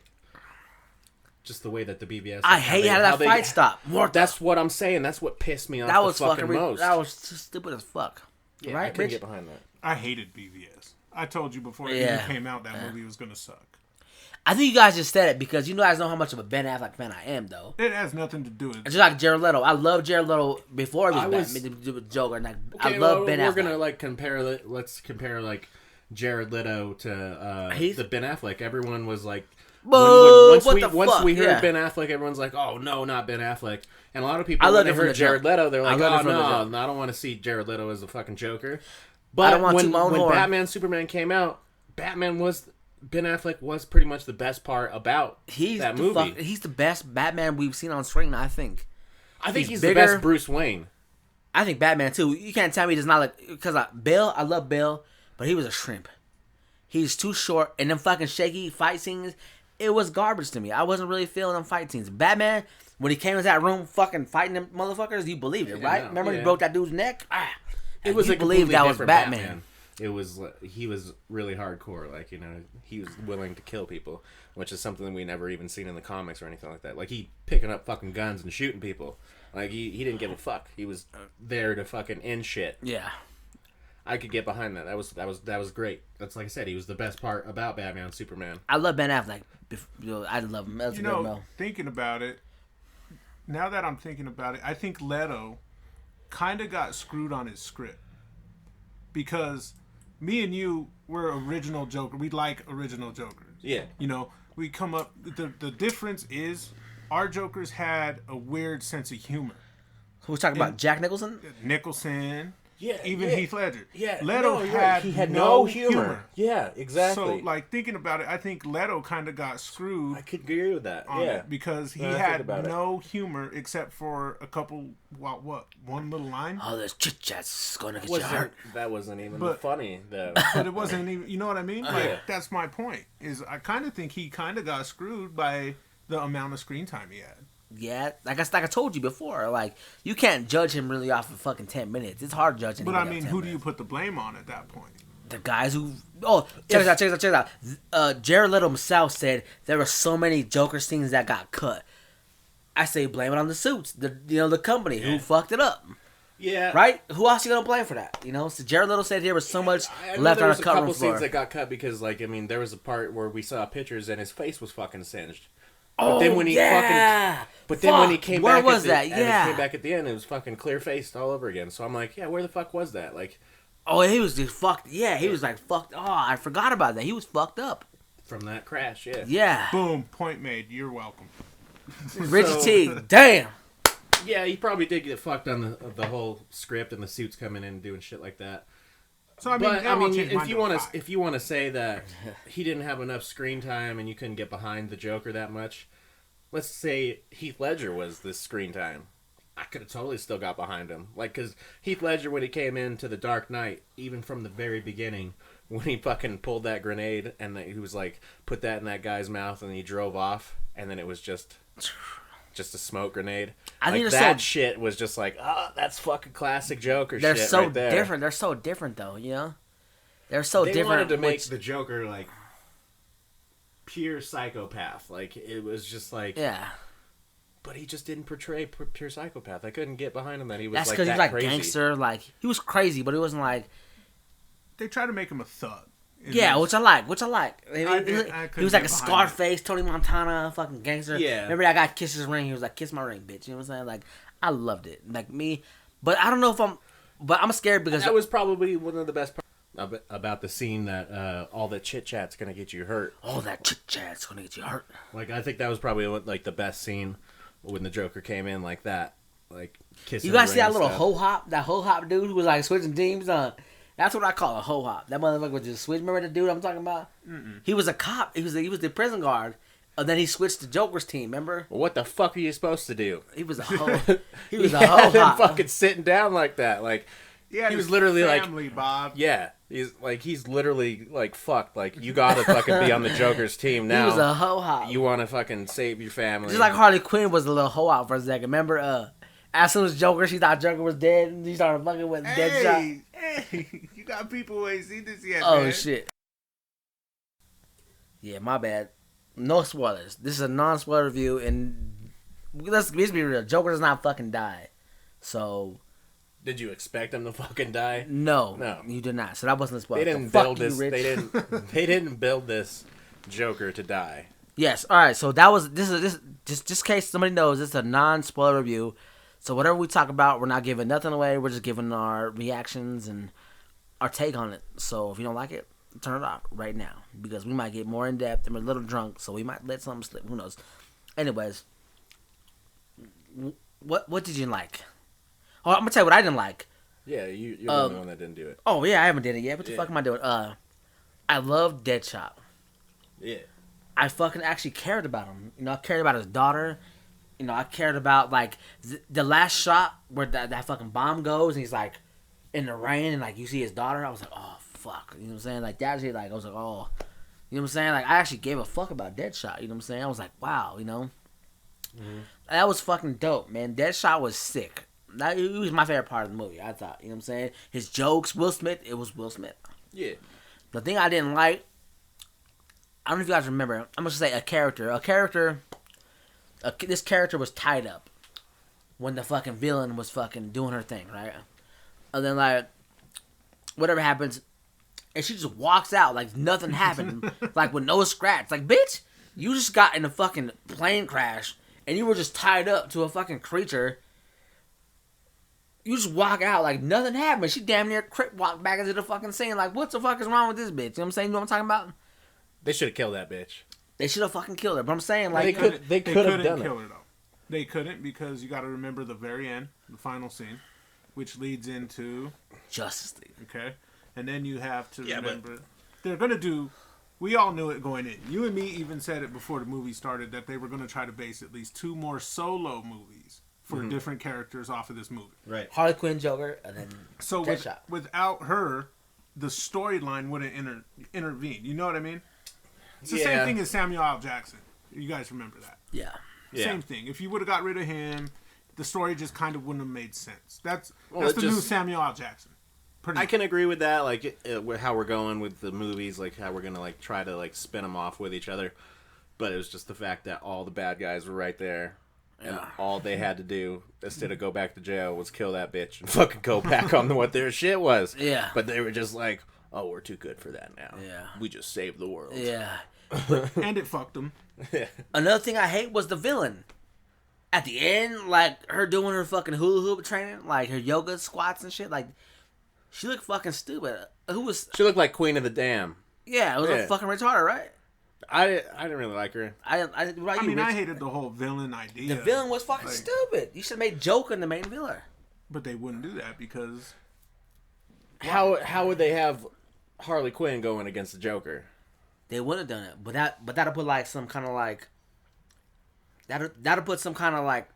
Just the way that the BVS. I hate how that fight stopped. That's what I'm saying. That's what pissed me off. That was fucking most. That was stupid as fuck. Yeah, right, I couldn't get behind that. I hated BVS. I told you before it came out that movie was gonna suck. I think you guys just said it because you guys know how much of a Ben Affleck fan I am, though. It has nothing to do with it. Just like Jared Leto. I love Jared Leto before he was Batman, with Joker. And I love Ben Affleck. We're gonna compare. Let's compare Jared Leto to the Ben Affleck. Everyone was like. Once we heard Ben Affleck, everyone's like, "Oh no, not Ben Affleck." And a lot of people, when they heard Jared Leto, they're like, "Oh no, I don't want to see Jared Leto as a fucking Joker." But when Batman Superman came out, Ben Affleck was pretty much the best part about that movie. He's the best Batman we've seen on screen, I think. I think he's the best Bruce Wayne. I think Batman too. You can't tell me he's not like because Bill. I love Bill, but he was a shrimp. He's too short, and them fucking shaky fight scenes. It was garbage to me. I wasn't really feeling them fight scenes. Batman, when he came into that room fucking fighting them motherfuckers, you believed it, right? Remember when he broke that dude's neck? It was believed that was Batman. It was he was really hardcore. Like, he was willing to kill people, which is something we never even seen in the comics or anything like that. Like, he picking up fucking guns and shooting people. Like, he didn't give a fuck. He was there to fucking end shit. Yeah. I could get behind that. That was great. That's like I said. He was the best part about Batman and Superman. I love Ben Affleck. I love him. That's thinking about it. Now that I'm thinking about it, I think Leto kind of got screwed on his script because me and you were original Joker. We like original Jokers. Yeah. We come up. The difference is our Jokers had a weird sense of humor. Who's talking about Jack Nicholson? Nicholson. Yeah, even Heath Ledger. Yeah, Leto had no humor. Yeah, exactly. So, thinking about it, I think Leto kind of got screwed. I could agree with that. Because he had no humor except for a couple. One little line. Oh, this chit chat's gonna get you hurt. That wasn't even funny though. But it wasn't even. You know what I mean? That's my point. Is I kind of think he kind of got screwed by the amount of screen time he had. Yeah, like I told you before, you can't judge him really off of fucking 10 minutes. It's hard judging. But I mean, who do you put the blame on at that point? The guys who... check it out. Jared Leto himself said there were so many Joker scenes that got cut. I say blame it on the suits, the company who fucked it up. Yeah. Right? Who else you gonna blame for that? So Jared Leto said there was so much left on the cut room floor. There was a couple scenes that got cut because, there was a part where we saw pictures and his face was fucking singed. But then when he when he came back, came back at the end, it was fucking clear faced all over again. So I'm like, where the fuck was that? He was just fucked. Yeah, he was fucked. Oh, I forgot about that. He was fucked up from that crash. Yeah. Yeah. Boom. Point made. You're welcome. Richie T. Damn. Yeah, he probably did get fucked on the whole script and the suits coming in and doing shit like that. So I mean, if you want to say that he didn't have enough screen time and you couldn't get behind the Joker that much, let's say Heath Ledger was this screen time, I could have totally still got behind him. Like, because Heath Ledger, when he came into The Dark Knight, even from the very beginning, when he fucking pulled that grenade and he was like, put that in that guy's mouth and he drove off, and then it was just a smoke grenade. I think like, that shit was just like, oh, that's fucking classic Joker they're shit so right there. different. They're so different, though, you know? They're so They different. wanted to make the Joker, like, pure psychopath. Like, it was just like... Yeah. But he just didn't portray pure psychopath. I couldn't get behind him that he was That's like because that he's like crazy. gangster. Like, he was crazy, but he wasn't like... They tried to make him a thug. Yeah, which I like. He couldn't was like a get behind Scarface, Tony Montana, fucking gangster. Yeah. Remember that guy kissed his ring? He was like, kiss my ring, bitch. You know what I'm saying? Like, I loved it. Like, me. But I don't know if I'm... But I'm scared because... That was probably one of the best parts about the scene that all the chit-chat's going to get you hurt. All that chit-chat's going to get you hurt. Like, I think that was probably like the best scene when the Joker came in like that. Like, kissing You guys the see that ring little and stuff. ho-hop? That ho-hop dude who was like switching teams? That's what I call a ho-hop. That motherfucker was just switch. Remember the dude I'm talking about? Mm-mm. He was a cop. He was the prison guard. And then he switched to Joker's team, remember? Well, what the fuck are you supposed to do? He was a ho. He was a Yeah, ho-hop. them fucking sitting down like that. Like, Yeah, he was literally family, like... Bob. Yeah. He's literally like, fuck. Like, you gotta fucking be on the Joker's team now. He was a ho-hop. You want to fucking save your family. Just like Harley Quinn was a little hoe-hop for a second. Remember, as soon as Joker, she thought Joker was dead, and he started fucking with Deadshot. Hey, you got people who ain't seen this yet, Oh, man. shit. Yeah, my bad. No spoilers. This is a non-spoiler review, and let's be real. Joker does not fucking die. So, Did you expect him to fucking die? no, you did not. So that wasn't a spoiler. They didn't So build fuck you, this. Rich. They didn't build this Joker to die. Yes. All right. So that was this just in case somebody knows, this is a non-spoiler review. So whatever we talk about, we're not giving nothing away. We're just giving our reactions and our take on it. So if you don't like it, turn it off right now because we might get more in depth and we're a little drunk, so we might let something slip. Who knows? Anyways, what did you like? Oh, I'm gonna tell you what I didn't like. Yeah, you're the only one that didn't do it. Oh yeah, I haven't did it yet. What the fuck am I doing? I love Deadshot. Yeah. I fucking actually cared about him. You know, I cared about his daughter. You know, I cared about, like, the last shot where that fucking bomb goes and he's, like, in the rain and, like, you see his daughter. I was like, oh, fuck. You know what I'm saying? Like, that shit, like, I was like, oh. You know what I'm saying? Like, I actually gave a fuck about Deadshot. You know what I'm saying? I was like, wow, you know? Mm-hmm. That was fucking dope, man. Deadshot was sick. It was my favorite part of the movie, I thought. You know what I'm saying? His jokes, Will Smith, it was Will Smith. Yeah. The thing I didn't like, I don't know if you guys remember. I'm going to say a character. This character was tied up when the fucking villain was fucking doing her thing, right? And then, like, whatever happens, and she just walks out like nothing happened, like with no scratch. Like, bitch, you just got in a fucking plane crash and you were just tied up to a fucking creature. You just walk out like nothing happened. She damn near crip walked back into the fucking scene. Like, what the fuck is wrong with this bitch? You know what I'm saying? You know what I'm talking about? They should have killed that bitch. They should have fucking killed her. But I'm saying, like, They could have done kill it. her though. They couldn't because you got to remember the very end, the final scene, which leads into Justice League. okay, and then you have to Yeah, but- remember they're gonna do. We all knew it going in. You and me even said it before the movie started that they were gonna try to base at least 2 more solo movies for different characters off of this movie. Right. Harley Quinn, Joker, and then So Deadshot. without her, the storyline wouldn't intervene. You know what I mean? It's the Yeah. same thing as Samuel L. Jackson. You guys remember that? Yeah. Yeah. Same thing. If you would have got rid of him, the story just kind of wouldn't have made sense. That's Well, it the new just- Samuel L. Jackson. Pretty I much. can agree with that, like with how we're going with the movies, like how we're gonna like try to like spin them off with each other. But it was just the fact that all the bad guys were right there, and all they had to do instead of go back to jail was kill that bitch and fucking go back on what their shit was. Yeah. But they were just like, oh, we're too good for that now. Yeah. We just saved the world. Yeah. And it fucked him. Another thing I hate was the villain. At the end, like, her doing her fucking hula hoop training, like, her yoga squats and shit, like, she looked fucking stupid. Who was... She looked like Queen of the Dam. Yeah, it was Yeah. a fucking retarded, right? I didn't really like her. What about I you, mean, I Rich? hated the whole villain idea. The villain was fucking Like- stupid. You should have made Joker the main villain. But they wouldn't do that because How would they have Harley Quinn going against the Joker? They wouldn't have done it. But that'll put, like, some kind of, like... that'll put some kind of like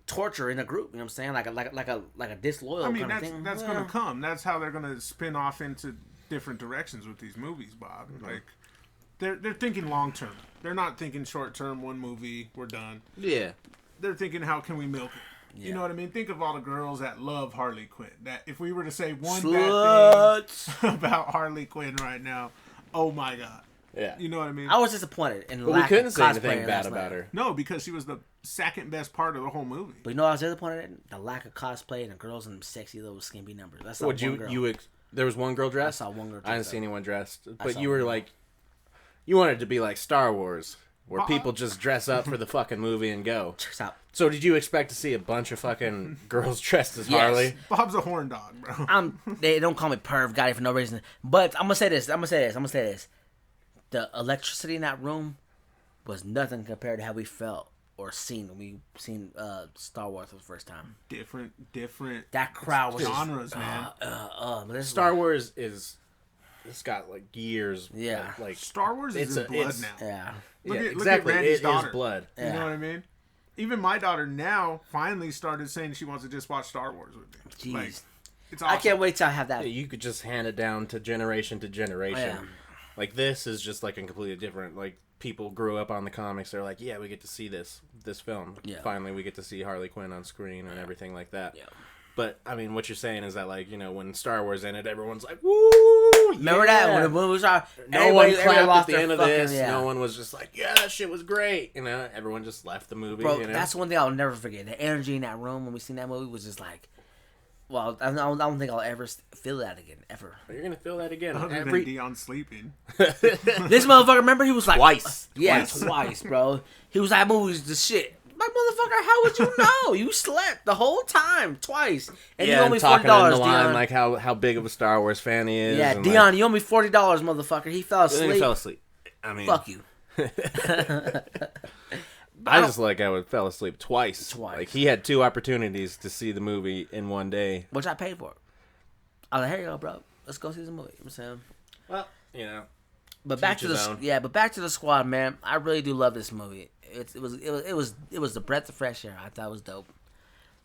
torture in a group. You know what I'm saying? Like a disloyal. I mean, kind of thing. that's gonna come. That's how they're gonna spin off into different directions with these movies, Bob. Like they're thinking long term. They're not thinking short term. One movie, we're done. Yeah. They're thinking, how can we milk it? You know what I mean? Think of all the girls that love Harley Quinn. That if we were to say one bad thing about Harley Quinn right now, oh my god. Yeah. You know what I mean? I was disappointed in But we couldn't say anything bad about her. No, because she was the second best part of the whole movie. But you know what I was disappointed in? The lack of cosplay and the girls in sexy little skimpy numbers. That's Would there was one girl dressed? I saw one girl I didn't dressed see up. anyone dressed. I But saw you were one. like, you wanted it to be like Star Wars, where people just dress up for the fucking movie and go. Checks out. So did you expect to see a bunch of fucking girls dressed as Yes. Harley? Bob's a horn dog, bro. They don't call me perv guy for no reason. But I'm gonna say this. The electricity in that room was nothing compared to how we felt or seen when we seen Star Wars for the first time. Different That crowd was genres, man. but this Star Wars it's got like years. Yeah. Like Star Wars is in blood now. Yeah. Look yeah, at exactly. Randy's It daughter. is blood. You know what I mean? Even my daughter now finally started saying she wants to just watch Star Wars with me. Jeez. Like, it's awesome. I can't wait till I have that. Yeah, you could just hand it down to generation. Yeah. Like this is just like a completely different. Like people grew up on the comics. They're like, yeah, we get to see this film. Yeah. Finally, we get to see Harley Quinn on screen and everything like that. Yeah. But I mean, what you're saying is that like when Star Wars ended, everyone's like, woo! Remember that when the movie was out? No one everybody clapped lost at the their end of fucking- this. yeah. No one was just like, yeah, that shit was great. Everyone just left the movie. Bro, that's one thing I'll never forget. The energy in that room when we seen that movie was just like, well, I don't think I'll ever feel that again, ever. You're gonna feel that again. Other than Dion sleeping. This motherfucker, remember, he was like Twice. Yeah, twice, bro. He was like, "Movie's the shit." Like, motherfucker, how would you know? You slept the whole time, twice, and you owe me talking $40, in the line Dion. like how big of a Star Wars fan he is. Yeah, and, Dion, you owe me $40, motherfucker. He fell Then he asleep. fell asleep. I mean, Fuck you. I just like how it fell asleep twice. Twice. Like he had 2 opportunities to see the movie in one day. Which I paid for. I was like, here you go, bro. Let's go see the movie. You know what I'm saying? Well, But back to each his the own. but back to the squad, man. I really do love this movie. It was the breath of fresh air. I thought it was dope.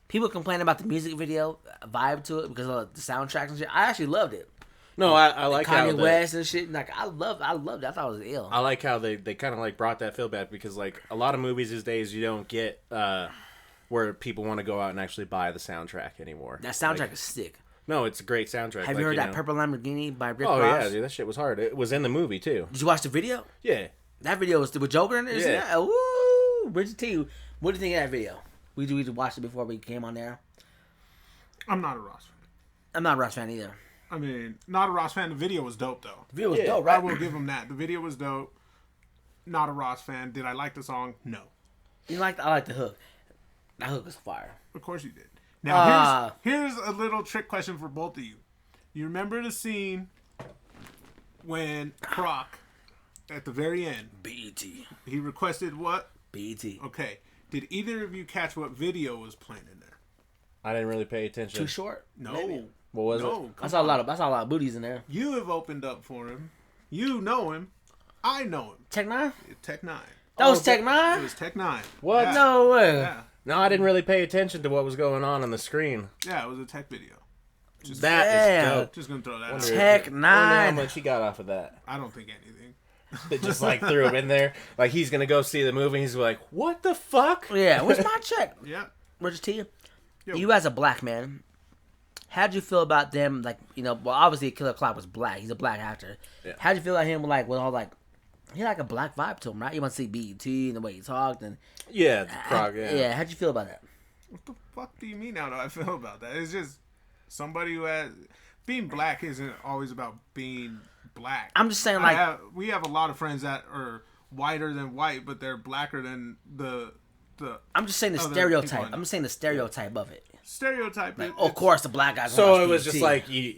People complain about the music video vibe to it because of the soundtracks and shit. I actually loved it. no, I like how Kanye West and shit. Like I loved it. I thought it was ill. I like how they kind of like brought that feel back because like a lot of movies these days you don't get where people want to go out and actually buy the soundtrack anymore. That soundtrack Like, is sick. no, it's a great soundtrack. Have like, you heard that know. Purple Lamborghini by Rick Oh Ross? yeah, dude, that shit was hard. It was in the movie too. Did you watch the video? Yeah. That video was with Joker in it. Yeah. Woo! Richie T. What do you think of that video? We watched it before we came on there. I'm not a Ross fan. I'm not a Ross fan either. I mean, not a Ross fan. The video was dope, though. The video was Yeah, dope, I right? will give him that. The video was dope. Not a Ross fan. Did I like the song? No. I like the hook. That hook was fire. Of course you did. Now, here's a little trick question for both of you. You remember the scene when Croc, at the very end, BET. he requested what? BET. Okay. Did either of you catch what video was playing in there? I didn't really pay attention. Too short? No. Maybe. What was No. it? I saw a lot of booties in there. You have opened up for him. You know him. I know him. Tech Nine? Tech 9. That was Tech It Nine? was Tech 9. What? Yeah. No way. Yeah. No, I didn't really pay attention to what was going on the screen. Yeah, it was a tech video. That is Yeah. dope. Just gonna throw that out. Tech I wonder how Nine. much he got off of that. I don't think anything. They just like threw him in there. Like he's gonna go see the movie. He's like, what the fuck? Yeah, where's my check? Yeah. Richard T. Yo. You as a black man, how'd you feel about them? Like, well, obviously Killer Cloud was black. He's a black actor. Yeah. How'd you feel about him? Like, with all like, he had like a black vibe to him, right? You want to see BET and the way he talked and Yeah, the Croc, yeah. How'd you feel about that? What the fuck do you mean? How do I feel about that? It's just somebody who has being black isn't always about being black. I'm just saying, like, we have a lot of friends that are whiter than white, but they're blacker than the I'm just saying the other stereotype. people I know. I'm just saying the stereotype of it. stereotype. Like, of course, the black guys. So watch it was BET. just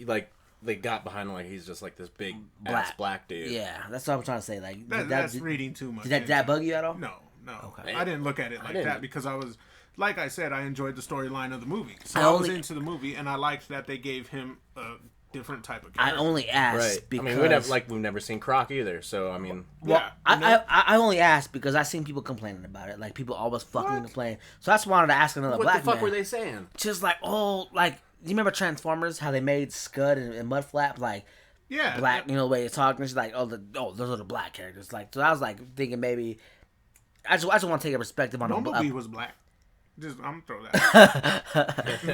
like they got behind him like he's just like this big ass black dude. Yeah, that's what I'm trying to say. Like, that's reading too much. Did that bug you at all? No. Okay. I didn't look at it like didn't. that because I was, like I said, I enjoyed the storyline of the movie. So I I was only- into the movie, and I liked that they gave him a different type of I character. only asked Right. because I mean, we've never seen Croc either. So I mean, well, Yeah, I only asked because I seen people complaining about it. Like people always fucking What? complain. So that's why I wanted to ask another what black the fuck man. were they saying? Just like like you remember Transformers? How they made Scud and Mudflap like yeah, black, you know, the way they talk. And it's like, those are the black characters. Like, so I was like thinking maybe I just want to take a perspective on Bumblebee was black. I'm gonna throw that.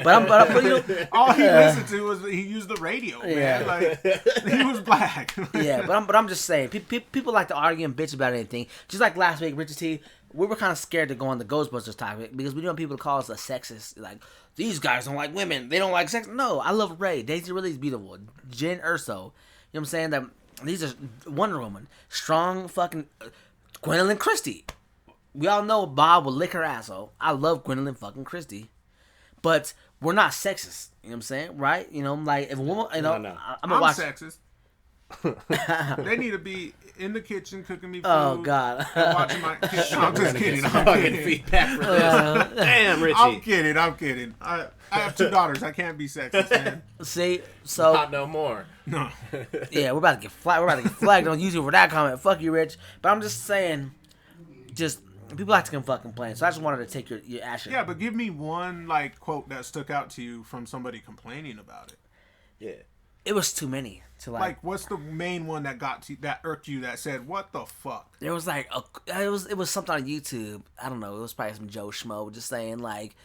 but you know, All he listened to was he used the radio, man. Yeah. Like he was black. yeah, but I'm just saying, people like to argue and bitch about anything. Just like last week, Richie T, we were kind of scared to go on the Ghostbusters topic because we don't want people to call us a sexist. Like, these guys don't like women. They don't like sex. No, I love Ray. Daisy Ridley's beautiful. Jen Erso. You know what I'm saying? That these are Wonder Woman. Strong fucking Gwendolyn Christie. We all know Bob will lick her asshole. I love Gwendolyn fucking Christie. But we're not sexist. You know what I'm saying? Right? You know, like, if a woman, you know, No. I'm gonna watch. sexist. They need to be in the kitchen cooking me food. Oh, God. And watching my kids. No, I'm just kidding. I'm Fucking kidding. feedback for this. Damn, Richie. I'm kidding. I have 2 daughters. I can't be sexist, man. See? So, Not no more. No. yeah, we're about to get flagged. We're about to get flagged on YouTube for that comment. Fuck you, Rich. But I'm just saying, just people like to come fucking complain. So I just wanted to take your action. Yeah, but give me one like quote that stuck out to you from somebody complaining about it. Yeah. It was too many to Like, what's the main one that got to that irked you that said, "What the fuck"? There was like it was something on YouTube. I don't know. It was probably some Joe Schmo just saying like,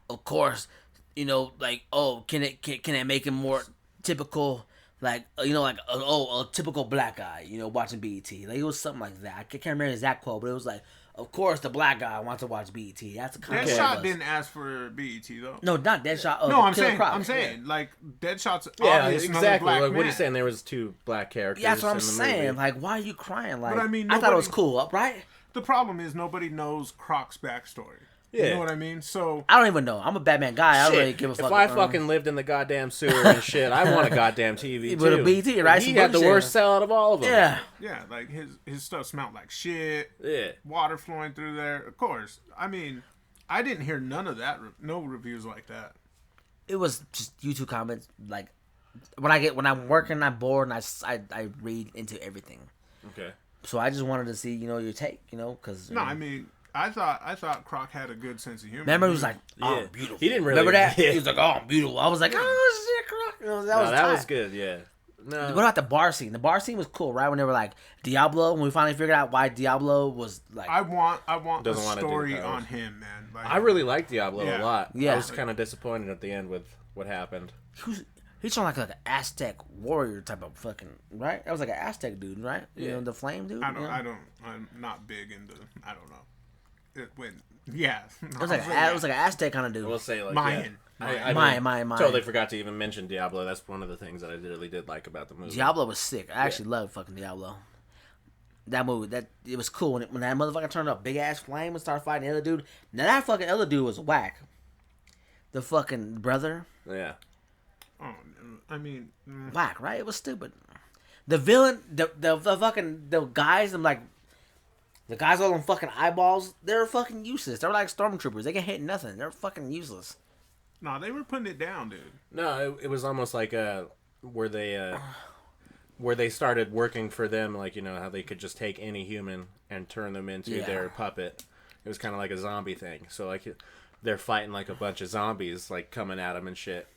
of course, you know, like, oh, can it make him more typical, like, you know, like a typical black guy, you know, watching BET. Like, it was something like that. I can't remember the exact quote, but it was like, of course, the black guy wants to watch BET. That's the kind of Deadshot didn't ask for BET though. No, not Deadshot. No, I'm Killer saying, Croc. I'm saying, like Deadshot's Yeah, obvious another exactly. black Like, man. what are you saying? There was 2 black characters. Yeah, that's what I'm in the saying. movie. Like, why are you crying? Like, I mean, I thought it was nobody- cool, right? The problem is nobody knows Croc's backstory. Yeah. You know what I mean? So I don't even know. I'm a Batman guy. I don't really give a fuck. If I fucking lived in the goddamn sewer and shit, I want a goddamn TV With a too. BT, right? He Some had the bullshit. worst sellout of all of them. Yeah. yeah, like his stuff smelled like shit. Yeah. Water flowing through there. Of course. I mean, I didn't hear none of that. No reviews like that. It was just YouTube comments. Like, when I'm working, I'm bored, and I read into everything. Okay. So I just wanted to see, you know, your take, you know, because No, I mean, I thought Croc had a good sense of humor. remember he was like, oh, Yeah. I'm beautiful. He didn't really- remember that. yeah. He was like, oh, I'm beautiful. I was like, oh shit, Croc. You know, that was That tight. was good. Yeah. No. What about the bar scene? The bar scene was cool, right? When they were like Diablo, when we finally figured out why Diablo was like. I want a Doesn't wanna do story powers. on him, man. Like, I really liked Diablo Yeah. a lot. Yeah. I was kind of disappointed at the end with what happened. He's on like an Aztec warrior type of fucking, right? That was like an Aztec dude, right? You Yeah. know, the flame dude. you know? I'm not big into. I don't know. Yeah. It was like an Aztec kind of dude. We'll say like Mayan. Yeah. I Mayan. totally forgot to even mention Diablo. That's one of the things that I really did like about the movie. Diablo was sick. I actually love fucking Diablo. That movie, it was cool when that motherfucker turned up big ass flame and started fighting the other dude. Now that fucking other dude was whack. The fucking brother, Yeah. Oh, I mean, whack, right? It was stupid. The villain, the fucking the guys, I'm like, the guys with all them fucking eyeballs, they're fucking useless. They're like stormtroopers. They can hit nothing. They're fucking useless. no, they were putting it down, dude. No, it was almost like where they started working for them, like, you know, how they could just take any human and turn them into Yeah. their puppet. It was kind of like a zombie thing. So, like, they're fighting, like, a bunch of zombies, like, coming at them and shit.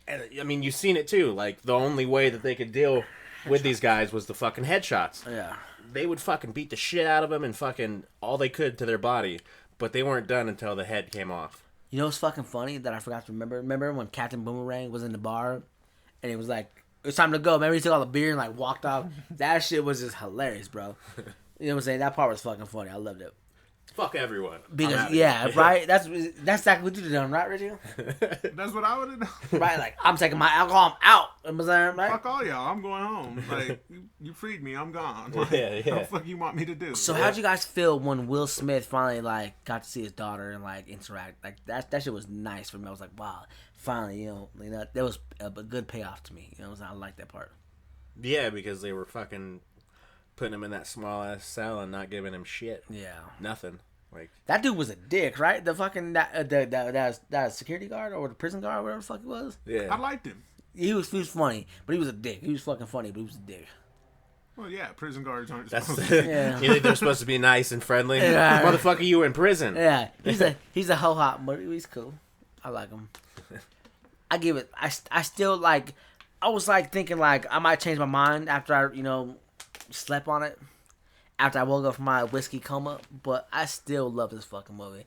And, I mean, you've seen it, too. Like, the only way that they could deal with these guys was the fucking headshots. Yeah. They would fucking beat the shit out of them and fucking all they could to their body. But they weren't done until the head came off. You know what's fucking funny that I forgot to remember? Remember when Captain Boomerang was in the bar and he was like, it's time to go. Remember he took all the beer and like walked off? That shit was just hilarious, bro. You know what I'm saying? That part was fucking funny. I loved it. Fuck everyone. Because right? That's exactly what you done, right, Richie? That's what I would have done. Right? Like, I'm taking my alcohol, I'm out. You know what I'm saying, right? Fuck all y'all. I'm going home. Like, you freed me. I'm gone. Like, Yeah. What the fuck you want me to do? So how'd you guys feel when Will Smith finally like got to see his daughter and like interact? Like that shit was nice for me. I was like, wow, finally, you know that was a good payoff to me. You know what I'm saying? I like that part. Yeah, because they were fucking putting him in that small ass cell and not giving him shit. Yeah. Nothing. Like, That dude was a dick, right? The fucking that security guard or the prison guard, whatever the fuck it was. yeah. I liked him. He was funny, but he was a dick. He was fucking funny, but he was a dick. Well, yeah, prison guards aren't That's supposed to be. Yeah. You think they're supposed to be nice and friendly? Yeah. Motherfucker, you were in prison. Yeah, he's a ho hop, but he's cool. I like him. I give it. I still like. I was like thinking like I might change my mind after I slept on it. After I woke up from my whiskey coma, but I still love this fucking movie,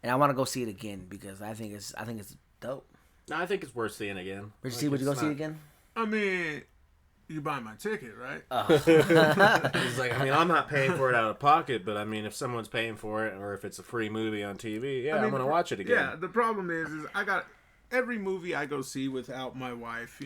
and I want to go see it again because I think it's dope. No, I think it's worth seeing again. Richie T, would you go see it again? I mean, you buy my ticket, right? He's like, I mean, I'm not paying for it out of pocket, but I mean, if someone's paying for it, or if it's a free movie on TV, yeah, I mean, I'm gonna watch it again. Yeah, the problem is I got every movie I go see without my wife.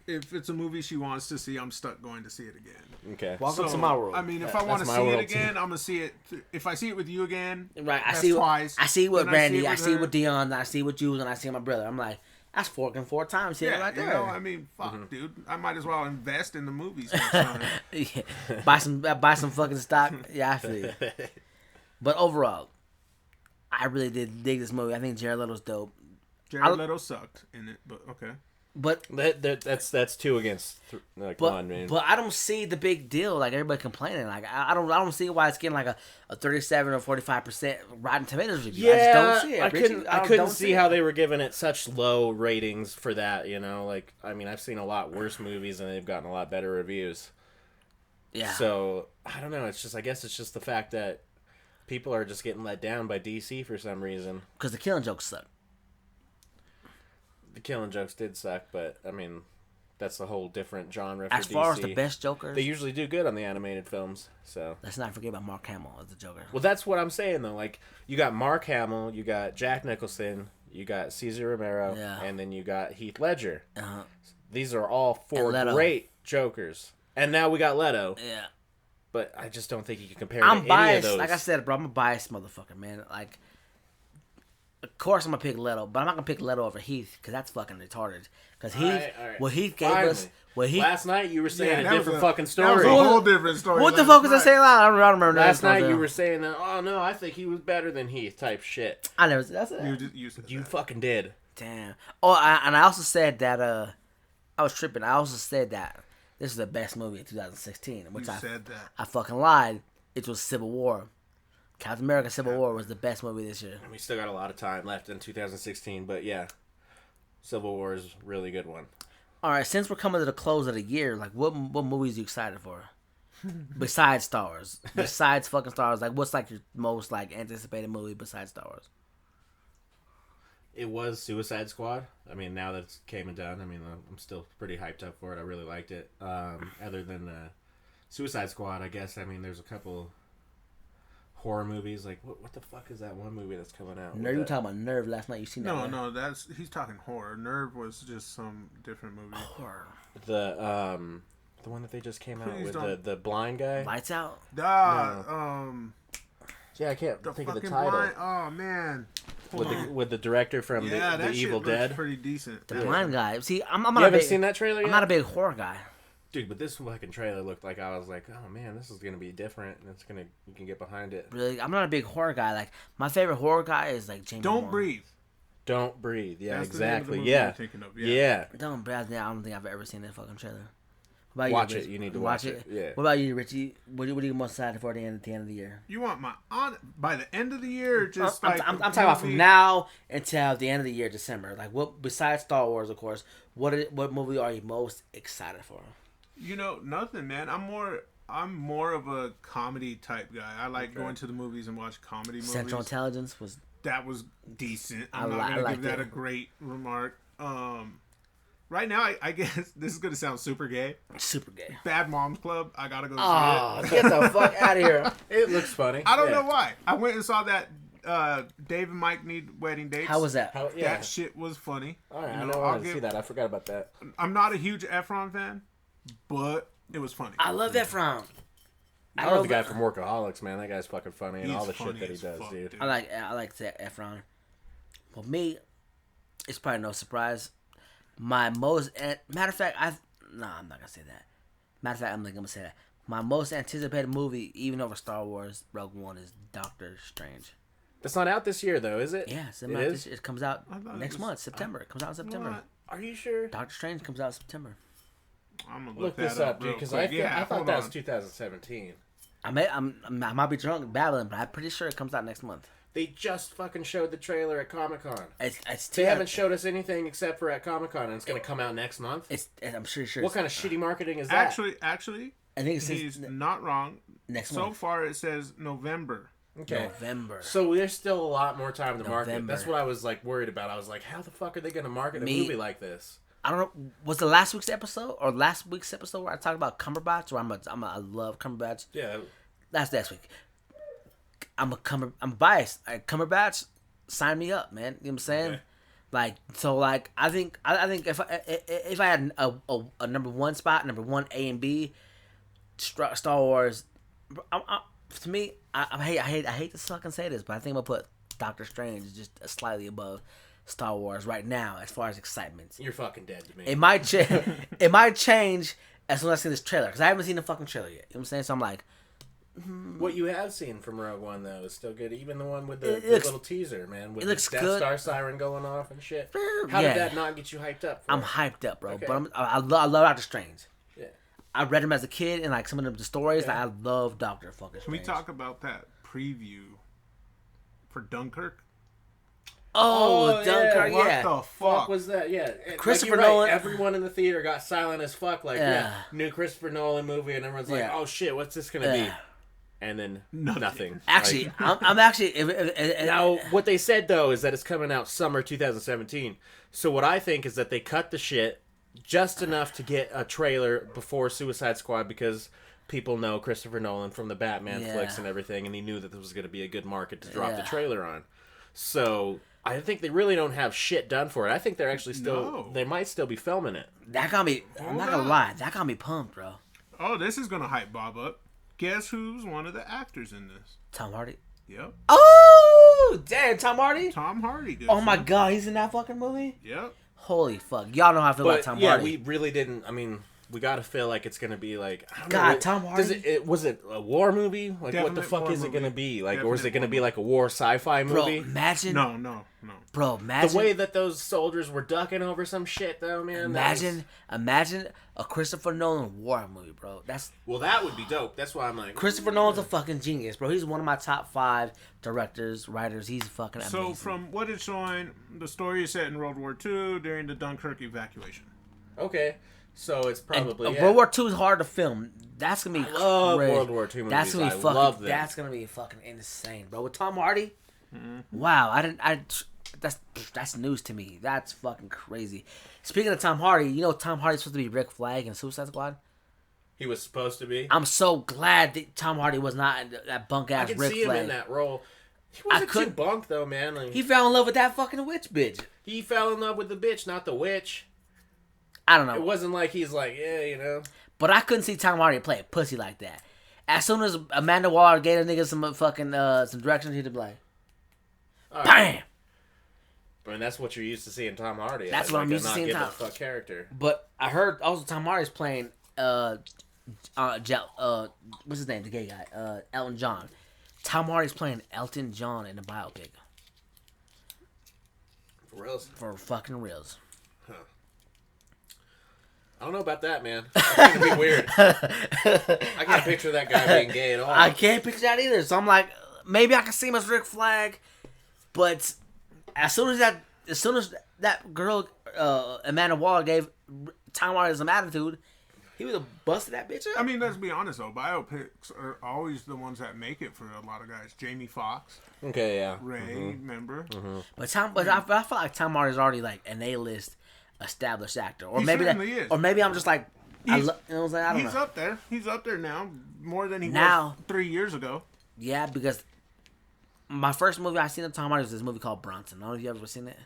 If it's a movie she wants to see, I'm stuck going to see it again. Okay. Welcome to my world. I mean, if I want to my see it world, again, too. I'm gonna see it. If I see it with you again, Right, that's twice. I see it with Then Randy, I see it her. with Dion, I see it with you, and I see it with my brother. I'm like, that's four times here, Yeah, right you there. know, I mean, fuck, dude. I might as well invest in the movies next time. Yeah. Buy some fucking stock. Yeah, I feel you. But overall, I really did dig this movie. I think Jared Leto's dope. Jared Leto sucked in it, but okay. But That's 2 against one, man. but I don't see the big deal. Like everybody complaining. Like I don't see why it's getting like a 37 or 45% Rotten Tomatoes review. I just don't see it. I Richie. couldn't don't see how they were giving it such low ratings for that. Like, I mean, I've seen a lot worse movies and they've gotten a lot better reviews. Yeah. So I don't know. I guess it's just the fact that people are just getting let down by DC for some reason. Because the Killing Jokes suck. The Killing Jokes did suck, but I mean, that's a whole different genre for As DC. far as the best Jokers, They usually do good on the animated films, so. let's not forget about Mark Hamill as the Joker. Well, that's what I'm saying, though. Like, you got Mark Hamill, you got Jack Nicholson, you got Cesar Romero, Yeah. and then you got Heath Ledger. Uh-huh. These are all 4 And Leto. great Jokers. And now we got Leto, Yeah. but I just don't think you can compare I'm to biased. any of those. Like I said, bro, I'm a biased motherfucker, man. Like, of course I'm gonna pick Leto, but I'm not gonna pick Leto over Heath because that's fucking retarded. Because Heath, All right. what Heath gave Finally. us, what Heath. Last night you were saying that a was different fucking That was story. a whole different story. What the last fuck was I night. saying? I don't remember. Last that. night you were saying that, oh no, I think he was better than Heath type shit. I never said that. You said You that. fucking did. Damn. Oh, and I also said that. I was tripping. I also said that this is the best movie of 2016, which You said that. I fucking lied. It was Civil War. Captain America: Civil War was the best movie this year. We still got a lot of time left in 2016, but yeah, Civil War is a really good one. All right, since we're coming to the close of the year, like what movies are you excited for? Besides Star Wars, besides fucking Star Wars, like what's like your most like anticipated movie besides Star Wars? It was Suicide Squad. I mean, now that it's came and done, I mean, I'm still pretty hyped up for it. I really liked it. Other than Suicide Squad, I guess. I mean, there's a couple horror movies. Like, what the fuck is that one movie that's coming out? Nerve, you were talking about Nerve last night. You seen that? No, right? no, he's talking horror. Nerve was just some different movie. Horror. The one that they just came out Please with, don't- the blind guy. Lights Out. Yeah, I can't The think of the fucking title. blind. Oh man. With the director from Yeah, the that Evil shit looks Dead. pretty decent. The Yeah. Blind Guy. See, I'm You not a haven't big, seen that trailer yet? I'm not a big horror guy. Dude, but this fucking trailer looked like I was like, oh man, this is gonna be different, and you can get behind it. Really, I'm not a big horror guy. Like my favorite horror guy is like James. Don't Wan. breathe. Don't breathe. Yeah, That's the name of the exactly. movie Yeah. I'm thinking of, Yeah. Don't breathe. I don't think I've ever seen that fucking trailer. What about Watch you, it. Rich? You need to watch it. Yeah. What about you, Richie? What are you most excited for at the end of the year? You want my by the end of the year, or just I'm like talking the about from movie? now until the end of the year, December. Like what besides Star Wars, of course. What movie are you most excited for? You know, nothing, man. I'm more of a comedy type guy. I like going to the movies and watch comedy movies. Central Intelligence was. That was decent. I I'm not I gonna liked give that it. a great remark. Right now, I guess this is gonna sound super gay. Super gay. Bad Moms Club. I gotta go see Oh, it. get the fuck out of here! It looks funny. I don't Yeah. know why. I went and saw that. Dave and Mike Need Wedding Dates. How was that? Yeah. That shit was funny. All right, You I know, know. I I'll wanted to see that. I forgot about that. I'm not a huge Efron fan, but it was funny. I love that from. I love the guy from Workaholics, man. That guy's fucking funny, and He's all the shit funny that he as does, fuck, dude. I like Zac Efron. For me, it's probably no surprise. My most matter of fact, I'm not gonna say that. Matter of fact, I'm gonna say that. My most anticipated movie, even over Star Wars Rogue One, is Doctor Strange. That's not out this year, though, is it? Yeah, It is? it comes out I thought it next was- month, September. It comes out in September. What? Are you sure? Doctor Strange comes out in September. I'm gonna Look that this up, dude, real because quick. I thought hold that was on. 2017. I might be drunk babbling, but I'm pretty sure it comes out next month. They just fucking showed the trailer at Comic-Con. It's They haven't showed us anything except for at Comic-Con, and it's going to come out next month? I'm sure. What kind of shitty marketing is that? Actually, I think it says he's not wrong. next So month. far, it says November. Okay. November. So there's still a lot more time to market. November. That's what I was like worried about. I was like, how the fuck are they going to market a movie like this? I don't know. Was the last week's episode where I talked about Cumberbatch? Where I love Cumberbatch. Yeah. That's next week. I'm biased. Cumberbatch, sign me up, man. You know what I'm saying? Okay. Like, so, like, I think if I had a number one spot, number one A and B, Star Wars, to me, I hate to fucking say this, but I think I'm gonna put Doctor Strange just slightly above Star Wars right now as far as excitement. You're fucking dead to me. It might change. It might change as soon as I see this trailer, because I haven't seen the fucking trailer yet. You know what I'm saying? So I'm like, What you have seen from Rogue One, though, is still good. Even the one with the little teaser, man. With it looks the Death good. Star siren going off and shit. How Yeah. did that not get you hyped up? I'm hyped up, bro. Okay. But I love Doctor Strange. Yeah. I read him as a kid, and like some of the stories, like, I love Doctor fucking Can we Strange. talk about that preview for Dunkirk? Oh, Dunkirk, What yeah. the Fuck fuck? was that? Yeah. Christopher like, you're Nolan- right. Everyone in the theater got silent as fuck. Like, Yeah. new Christopher Nolan movie, and everyone's like, Yeah. oh shit, what's this gonna be? Yeah. And then Nothing. nothing. Actually, Like, I'm actually. If now, what they said, though, is that it's coming out summer 2017. So what I think is that they cut the shit just enough to get a trailer before Suicide Squad, because people know Christopher Nolan from the Batman Yeah. flicks and everything, and he knew that this was going to be a good market to drop the Yeah. trailer on. So I think they really don't have shit done for it. I think they're actually still... No. They might still be filming it. that got me. I'm not gonna lie. That got me pumped, bro. Oh, this is gonna hype Bob up. Guess who's one of the actors in this? Tom Hardy. Yep, Oh, damn, Tom Hardy. Tom Hardy. Good Oh my son. god, he's in that fucking movie. Yep. Holy fuck, y'all know how I feel about But Tom yeah, Hardy. we really didn't... I mean... We gotta feel like it's gonna be like, I don't know, God, what- Tom does Hardy? was it a war movie? Like, what the Definite fuck war is it movie. gonna be? Like, or is it Definite gonna war be like a war sci-fi bro, movie? imagine, No. bro, imagine The way that those soldiers were ducking over some shit, though, man. imagine a Christopher Nolan war movie, bro. Well, that would be dope. That's why I'm like, Christopher Nolan's a fucking genius, bro. He's one of my top 5 directors, writers. He's fucking amazing. So from what it's showing, the story is set in World War II during the Dunkirk evacuation. okay, so it's probably And, yeah. World War II is hard to film. That's gonna be I love crazy. World War II That's gonna be movies. I fucking. love them. That's gonna be fucking insane, bro. With Tom Hardy, Mm-hmm. wow. That's news to me. That's fucking crazy. Speaking of Tom Hardy, you know Tom Hardy's supposed to be Rick Flag in Suicide Squad. He was supposed to be. I'm so glad that Tom Hardy was not in that bunk I ass could Rick see him Flag. in that role. He wasn't too couldn't- bunk though, man. Like, He fell in love with that fucking witch bitch. he fell in love with the bitch, not the witch. I don't know. It wasn't like he's like, yeah, you know. But I couldn't see Tom Hardy play a pussy like that. As soon as Amanda Waller gave a nigga some fucking some directions, he'd be like, All right. "Bam!" I mean, that's what you're used to seeing Tom Hardy. That's as, what like, I'm a used to not seeing give a Tom- fuck character. But I heard also Tom Hardy's playing what's his name, the gay guy, Elton John. Tom Hardy's playing Elton John in a biopic For real. for fucking reals. I don't know about that, man. That's gonna be weird. I can't picture that guy being gay at all. I can't picture that either. So I'm like, maybe I can see him as Rick Flag, but as soon as that girl Amanda Waller gave Tom Hardy some attitude, he would have busted that bitch up. I mean, let's be honest though. Biopics are always the ones that make it for a lot of guys. Jamie Foxx, Okay, yeah. Ray, remember? But I feel like Tom Hardy's already like an A-list established actor, or He maybe that, certainly is. or maybe I'm just like, I He's- was like, I don't He's know. up there. He's up there now, more than he Now- was 3 years ago. Yeah, because my first movie I seen of Tom Hardy was this movie called Bronson. I don't know if you ever seen it.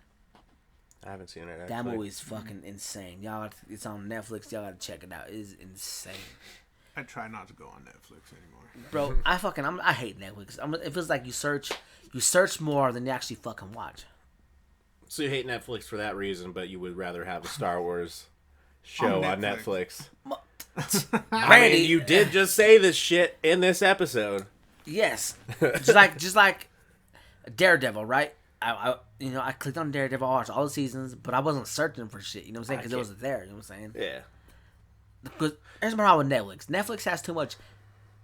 I haven't seen it. That Actually. movie's fucking insane. Y'all, it's on Netflix. Y'all gotta check it out. It is insane, I try not to go on Netflix anymore. bro. I hate Netflix. It feels like you search more than you actually fucking watch. So you hate Netflix for that reason, but you would rather have a Star Wars show on On Netflix. I Randy, mean, you did just say this shit in this episode. yes, just like Daredevil, right? I clicked on Daredevil, I watched all the seasons, but I wasn't searching for shit. You know what I'm saying? Because it wasn't there. You know what I'm saying? Yeah. Because there's my problem with Netflix. Netflix has too much.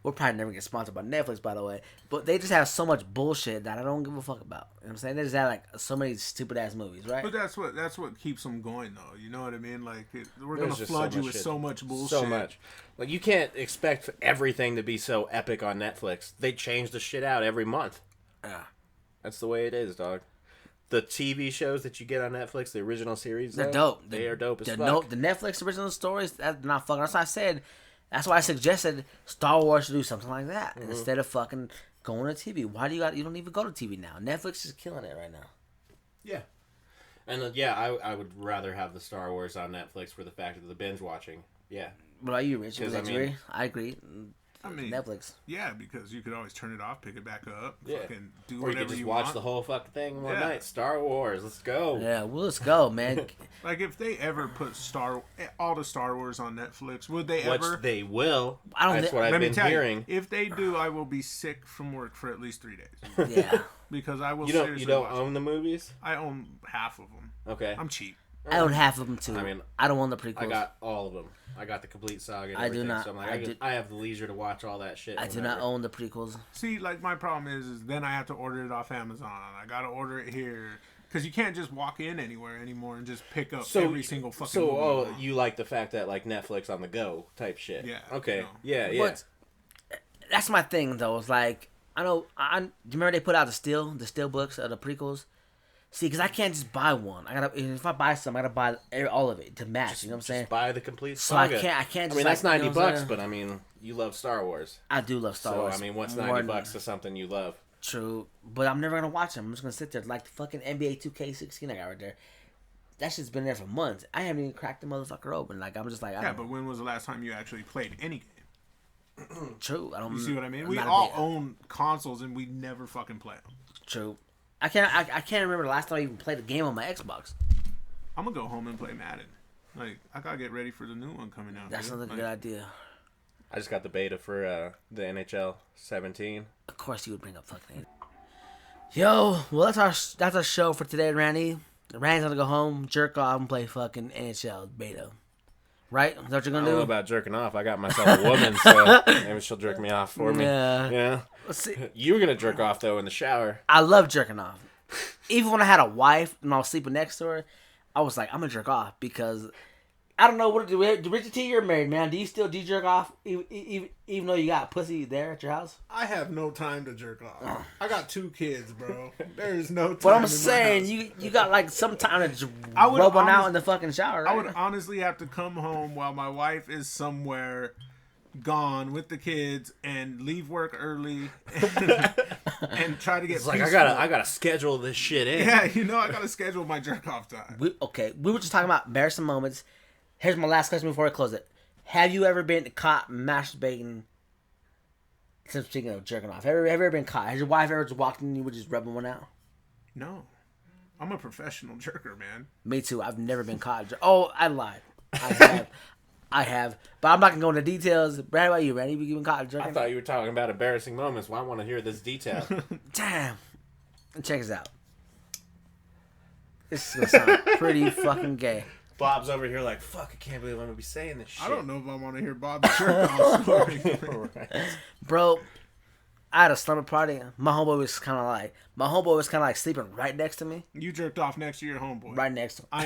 We'll probably never get sponsored by Netflix, by the way. But they just have so much bullshit that I don't give a fuck about. You know what I'm saying? They just have like so many stupid ass movies, right? But that's what keeps them going, though. You know what I mean? Like we're There's gonna just flood so you much with shit. so much bullshit. So much. Like, you can't expect everything to be so epic on Netflix. They change the shit out every month. Yeah. That's the way it is, dog. The TV shows that you get on Netflix, the original series, They're though, dope. They are dope as fuck. The Netflix original stories, that's not fucking. That's what I said. That's why I suggested Star Wars to do something like that instead of fucking going to TV. Why do you don't even go to TV now? Netflix is killing it right now. Yeah. And I would rather have the Star Wars on Netflix for the fact of the binge watching. Yeah. What about you, Rich? 'Cause, I agree. I mean, Netflix. Yeah, because you could always turn it off, pick it back up, Yeah. fucking do Or you whatever could just you watch want. the whole fucking thing in one Yeah. night. Star Wars, let's go. Yeah, well, let's go, man. Like if they ever put all the Star Wars on Netflix, would they Which ever? they will. I don't That's thi- what I've Let me been tell hearing. you, if they do, I will be sick from work for at least 3 days Yeah, because I will. You seriously don't watch own it. the movies? I own half of them. Okay. I'm cheap. I own half of them too. I mean, I don't want the prequels. I got all of them. I got the complete saga and I do everything. not- So I'm like, I I have the leisure to watch all that shit. I do whenever. not own the prequels. See, like my problem is then I have to order it off Amazon. I gotta order it here because you can't just walk in anywhere anymore and just pick up every single fucking. So, movie. you like the fact that, like, Netflix on the go type shit? Yeah, Okay. no. Yeah, yeah. But that's my thing though. It's like I know. Do you remember they put out the still books of the prequels? See, because I can't just buy one. I gotta. If I buy some, I gotta buy all of it to match. You know what I'm saying? Just buy the complete So I saga. can't I just, mean, like, that's $90, you know what I'm saying? but I mean, you love Star Wars. I do love Star So Wars. I mean, what's more $90 to something you love? True, but I'm never gonna watch them. I'm just gonna sit there like the fucking NBA 2K16 I got right there. That shit's been there for months. I haven't even cracked the motherfucker open. Like I'm just like, I Yeah, don't but know. when was the last time you actually played any game? True. I don't. You see what I mean? I'm We not a all big- own consoles and we never fucking play them. True. I can't remember the last time I even played a game on my Xbox. I'm gonna go home and play Madden. Like I gotta get ready for the new one coming out. That's dude. another Like, good idea. I just got the beta for the NHL 17. Of course, you would bring up fucking. Yo, well that's our show for today, Randy. Randy's gonna go home, jerk off, and play fucking NHL beta. Right? Is that what you're I gonna don't know do? about jerking off. I got myself a woman, so maybe she'll jerk me off for me. Yeah. Yeah. Let's see. You were gonna jerk off though in the shower. I love jerking off. Even when I had a wife and I was sleeping next to her, I was like, I'm gonna jerk off because I don't know what to do. Richie T, you're married, man. Do you jerk off even though you got pussy there at your house? I have no time to jerk off. I got 2 kids, bro. There is no time. But I'm in my saying house. you got like some time to just I would rub one out honest- in the fucking shower. I Right? would honestly have to come home while my wife is somewhere gone with the kids and leave work early and try to get It's like peaceful. I gotta schedule this shit in. Yeah, you know I gotta schedule my jerk off time. We were just talking about embarrassing moments. Here's my last question before I close it. Have you ever been caught masturbating? Since speaking of jerking off, have you ever been caught? Has your wife ever just walked in and you were just rubbing one out? No. I'm a professional jerker, man. Me too. I've never been caught. I lied. I have. But I'm not gonna go into details. Brad, how about you, Randy? You been caught jerking? I thought you were talking about embarrassing moments. Well, I want to hear this detail. Damn. Check this out. This is gonna sound pretty fucking gay. Bob's over here like, fuck, I can't believe I'm gonna be saying this shit. I don't know if I want to hear Bob's jerk off story. Right. Bro, I had a slumber party. My homeboy was kind of like sleeping right next to me. You jerked off next to your homeboy. Right next to him. I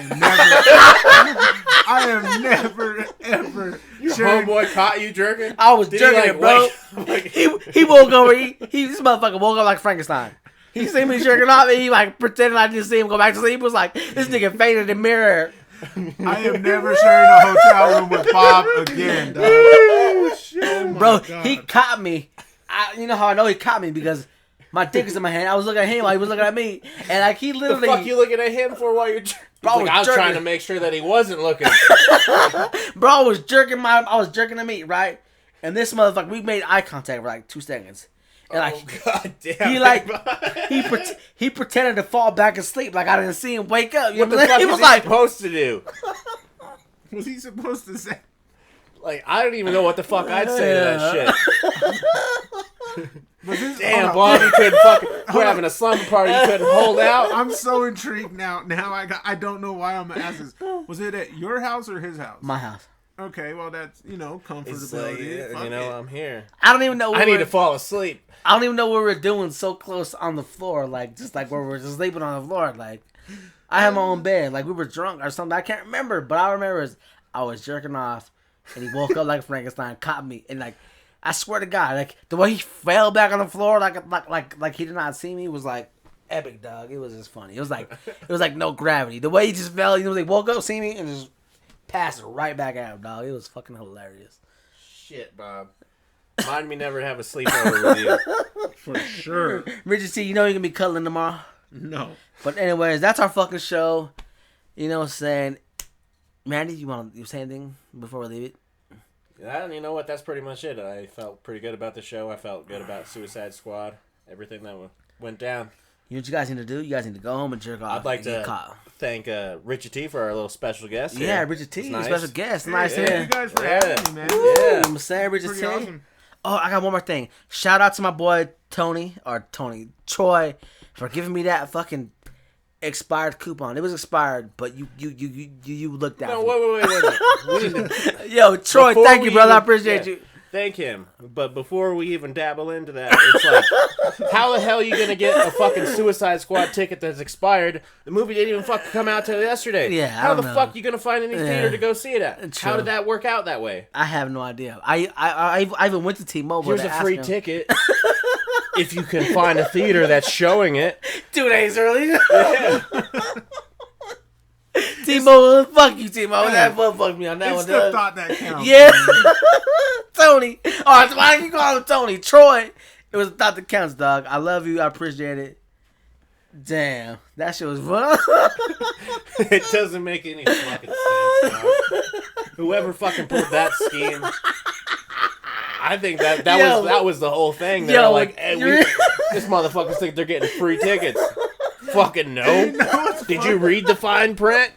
am never, ever. Your sharing- homeboy caught you jerking? I was Did jerking he, it, bro. wake- He woke over. This motherfucker woke up like Frankenstein. He seen me jerking off, and he like pretended I didn't see him go back to sleep. He was like, this nigga fainted in the mirror. I am never sharing a hotel room with Bob again, dog. Oh my Bro, God. he caught me. You know how I know he caught me? Because my dick was in my hand. I was looking at him while he was looking at me. And like he The literally... fuck you looking at him for while you're jerking? Bro, Like, I was jerking. trying to make sure that he wasn't looking. Bro, I was jerking the meat, right? And this motherfucker, we made eye contact for like 2 seconds. And like, God damn. he like, he pretended to fall back asleep like I didn't see him wake up. You What know the what I'm fuck saying? He was was he like, supposed to do? Was he supposed to say? Like, I don't even know what the fuck I'd say to that shit. Was this, Damn, hold on. Bob, you couldn't fucking. We're having a slumber party. You couldn't hold out. I'm so intrigued now. Now I don't know why I'm gonna ask this. Was it at your house or his house? My house. Okay, well that's It's comfortability. Fuck you know, it. I'm here. I don't even know. I need to fall asleep. I don't even know what we're doing so close on the floor, like just like where we're just sleeping on the floor. Like I had my own bed, like we were drunk or something. I can't remember, but I remember is I was jerking off, and he woke up like Frankenstein, caught me, and like I swear to God, like the way he fell back on the floor, like he did not see me, was like epic, dog. It was just funny. It was like no gravity. The way he just fell, he woke up, see me, and just passed right back at him, dog. It was fucking hilarious. Shit, Bob. Mind me never to have a sleepover with you. For sure. Richie T, you know you're gonna be cuddling tomorrow. No. But anyways, that's our fucking show. You know what I'm saying? Mandy, you say anything before we leave it? Yeah, you know what? That's pretty much it. I felt pretty good about the show. I felt good about Suicide Squad. Everything that went down. You know what you guys need to do? You guys need to go home and jerk off. I'd like and get to caught. thank Richie T for our little special guest. Yeah, here. Richie T, It's nice. special guest. Nice Thank here. you guys for Yeah. having me, man. Yeah. I'm saying Richie Pretty T. awesome. Oh, I got one more thing. Shout out to my boy Troy, for giving me that fucking expired coupon. It was expired, but you looked at No, me. wait. We need to- Yo, Troy, Before thank we you, brother. I even- appreciate yeah. you. Thank him. But before we even dabble into that, it's like, how the hell are you going to get a fucking Suicide Squad ticket that's expired? The movie didn't even fucking come out till yesterday. Yeah, I How the don't know. fuck you going to find any theater to go see it at? True. How did that work out that way? I have no idea. I even went to T-Mobile. Here's to a ask free him. ticket. If you can find a theater that's showing it. 2 days early. Yeah. T-Mobile, fuck you, T-Mobile. That fucked me on that It's one. the dog. thought that counts. Yeah. Tony. Alright, so why do you call him Tony? Troy. It was the thought that counts, dog. I love you. I appreciate it. Damn. That shit was fun. It doesn't make any fucking sense, dog. Whoever fucking pulled that scheme. I think that was the whole thing. They're like, hey, this motherfuckers think they're getting free tickets. Fucking no. Did you read the fine print?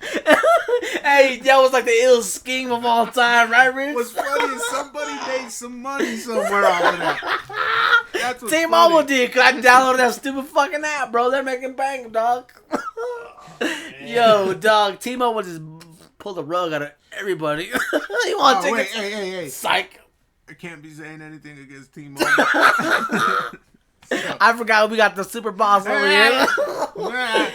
Hey, that was like the ill scheme of all time, right, Rich? What's funny is somebody made some money somewhere off of that. That's what's T-Mobile funny. did, because I downloaded that stupid fucking app, bro. They're making bank, dog. Yo, dog, T-Mobile just pulled the rug out of everybody. You want Oh, wait, tickets? hey. Psych. I can't be saying anything against T-Mobile. I forgot we got the super boss over here. All right.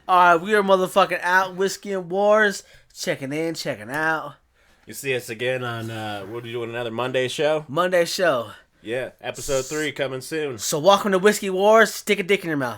Alright, we are motherfucking out. Whiskey and Wars. Checking in, checking out. You see us again on, what are we doing, another Monday show? Monday show. Yeah, episode 3 coming soon. So welcome to Whiskey Wars. Stick a dick in your mouth.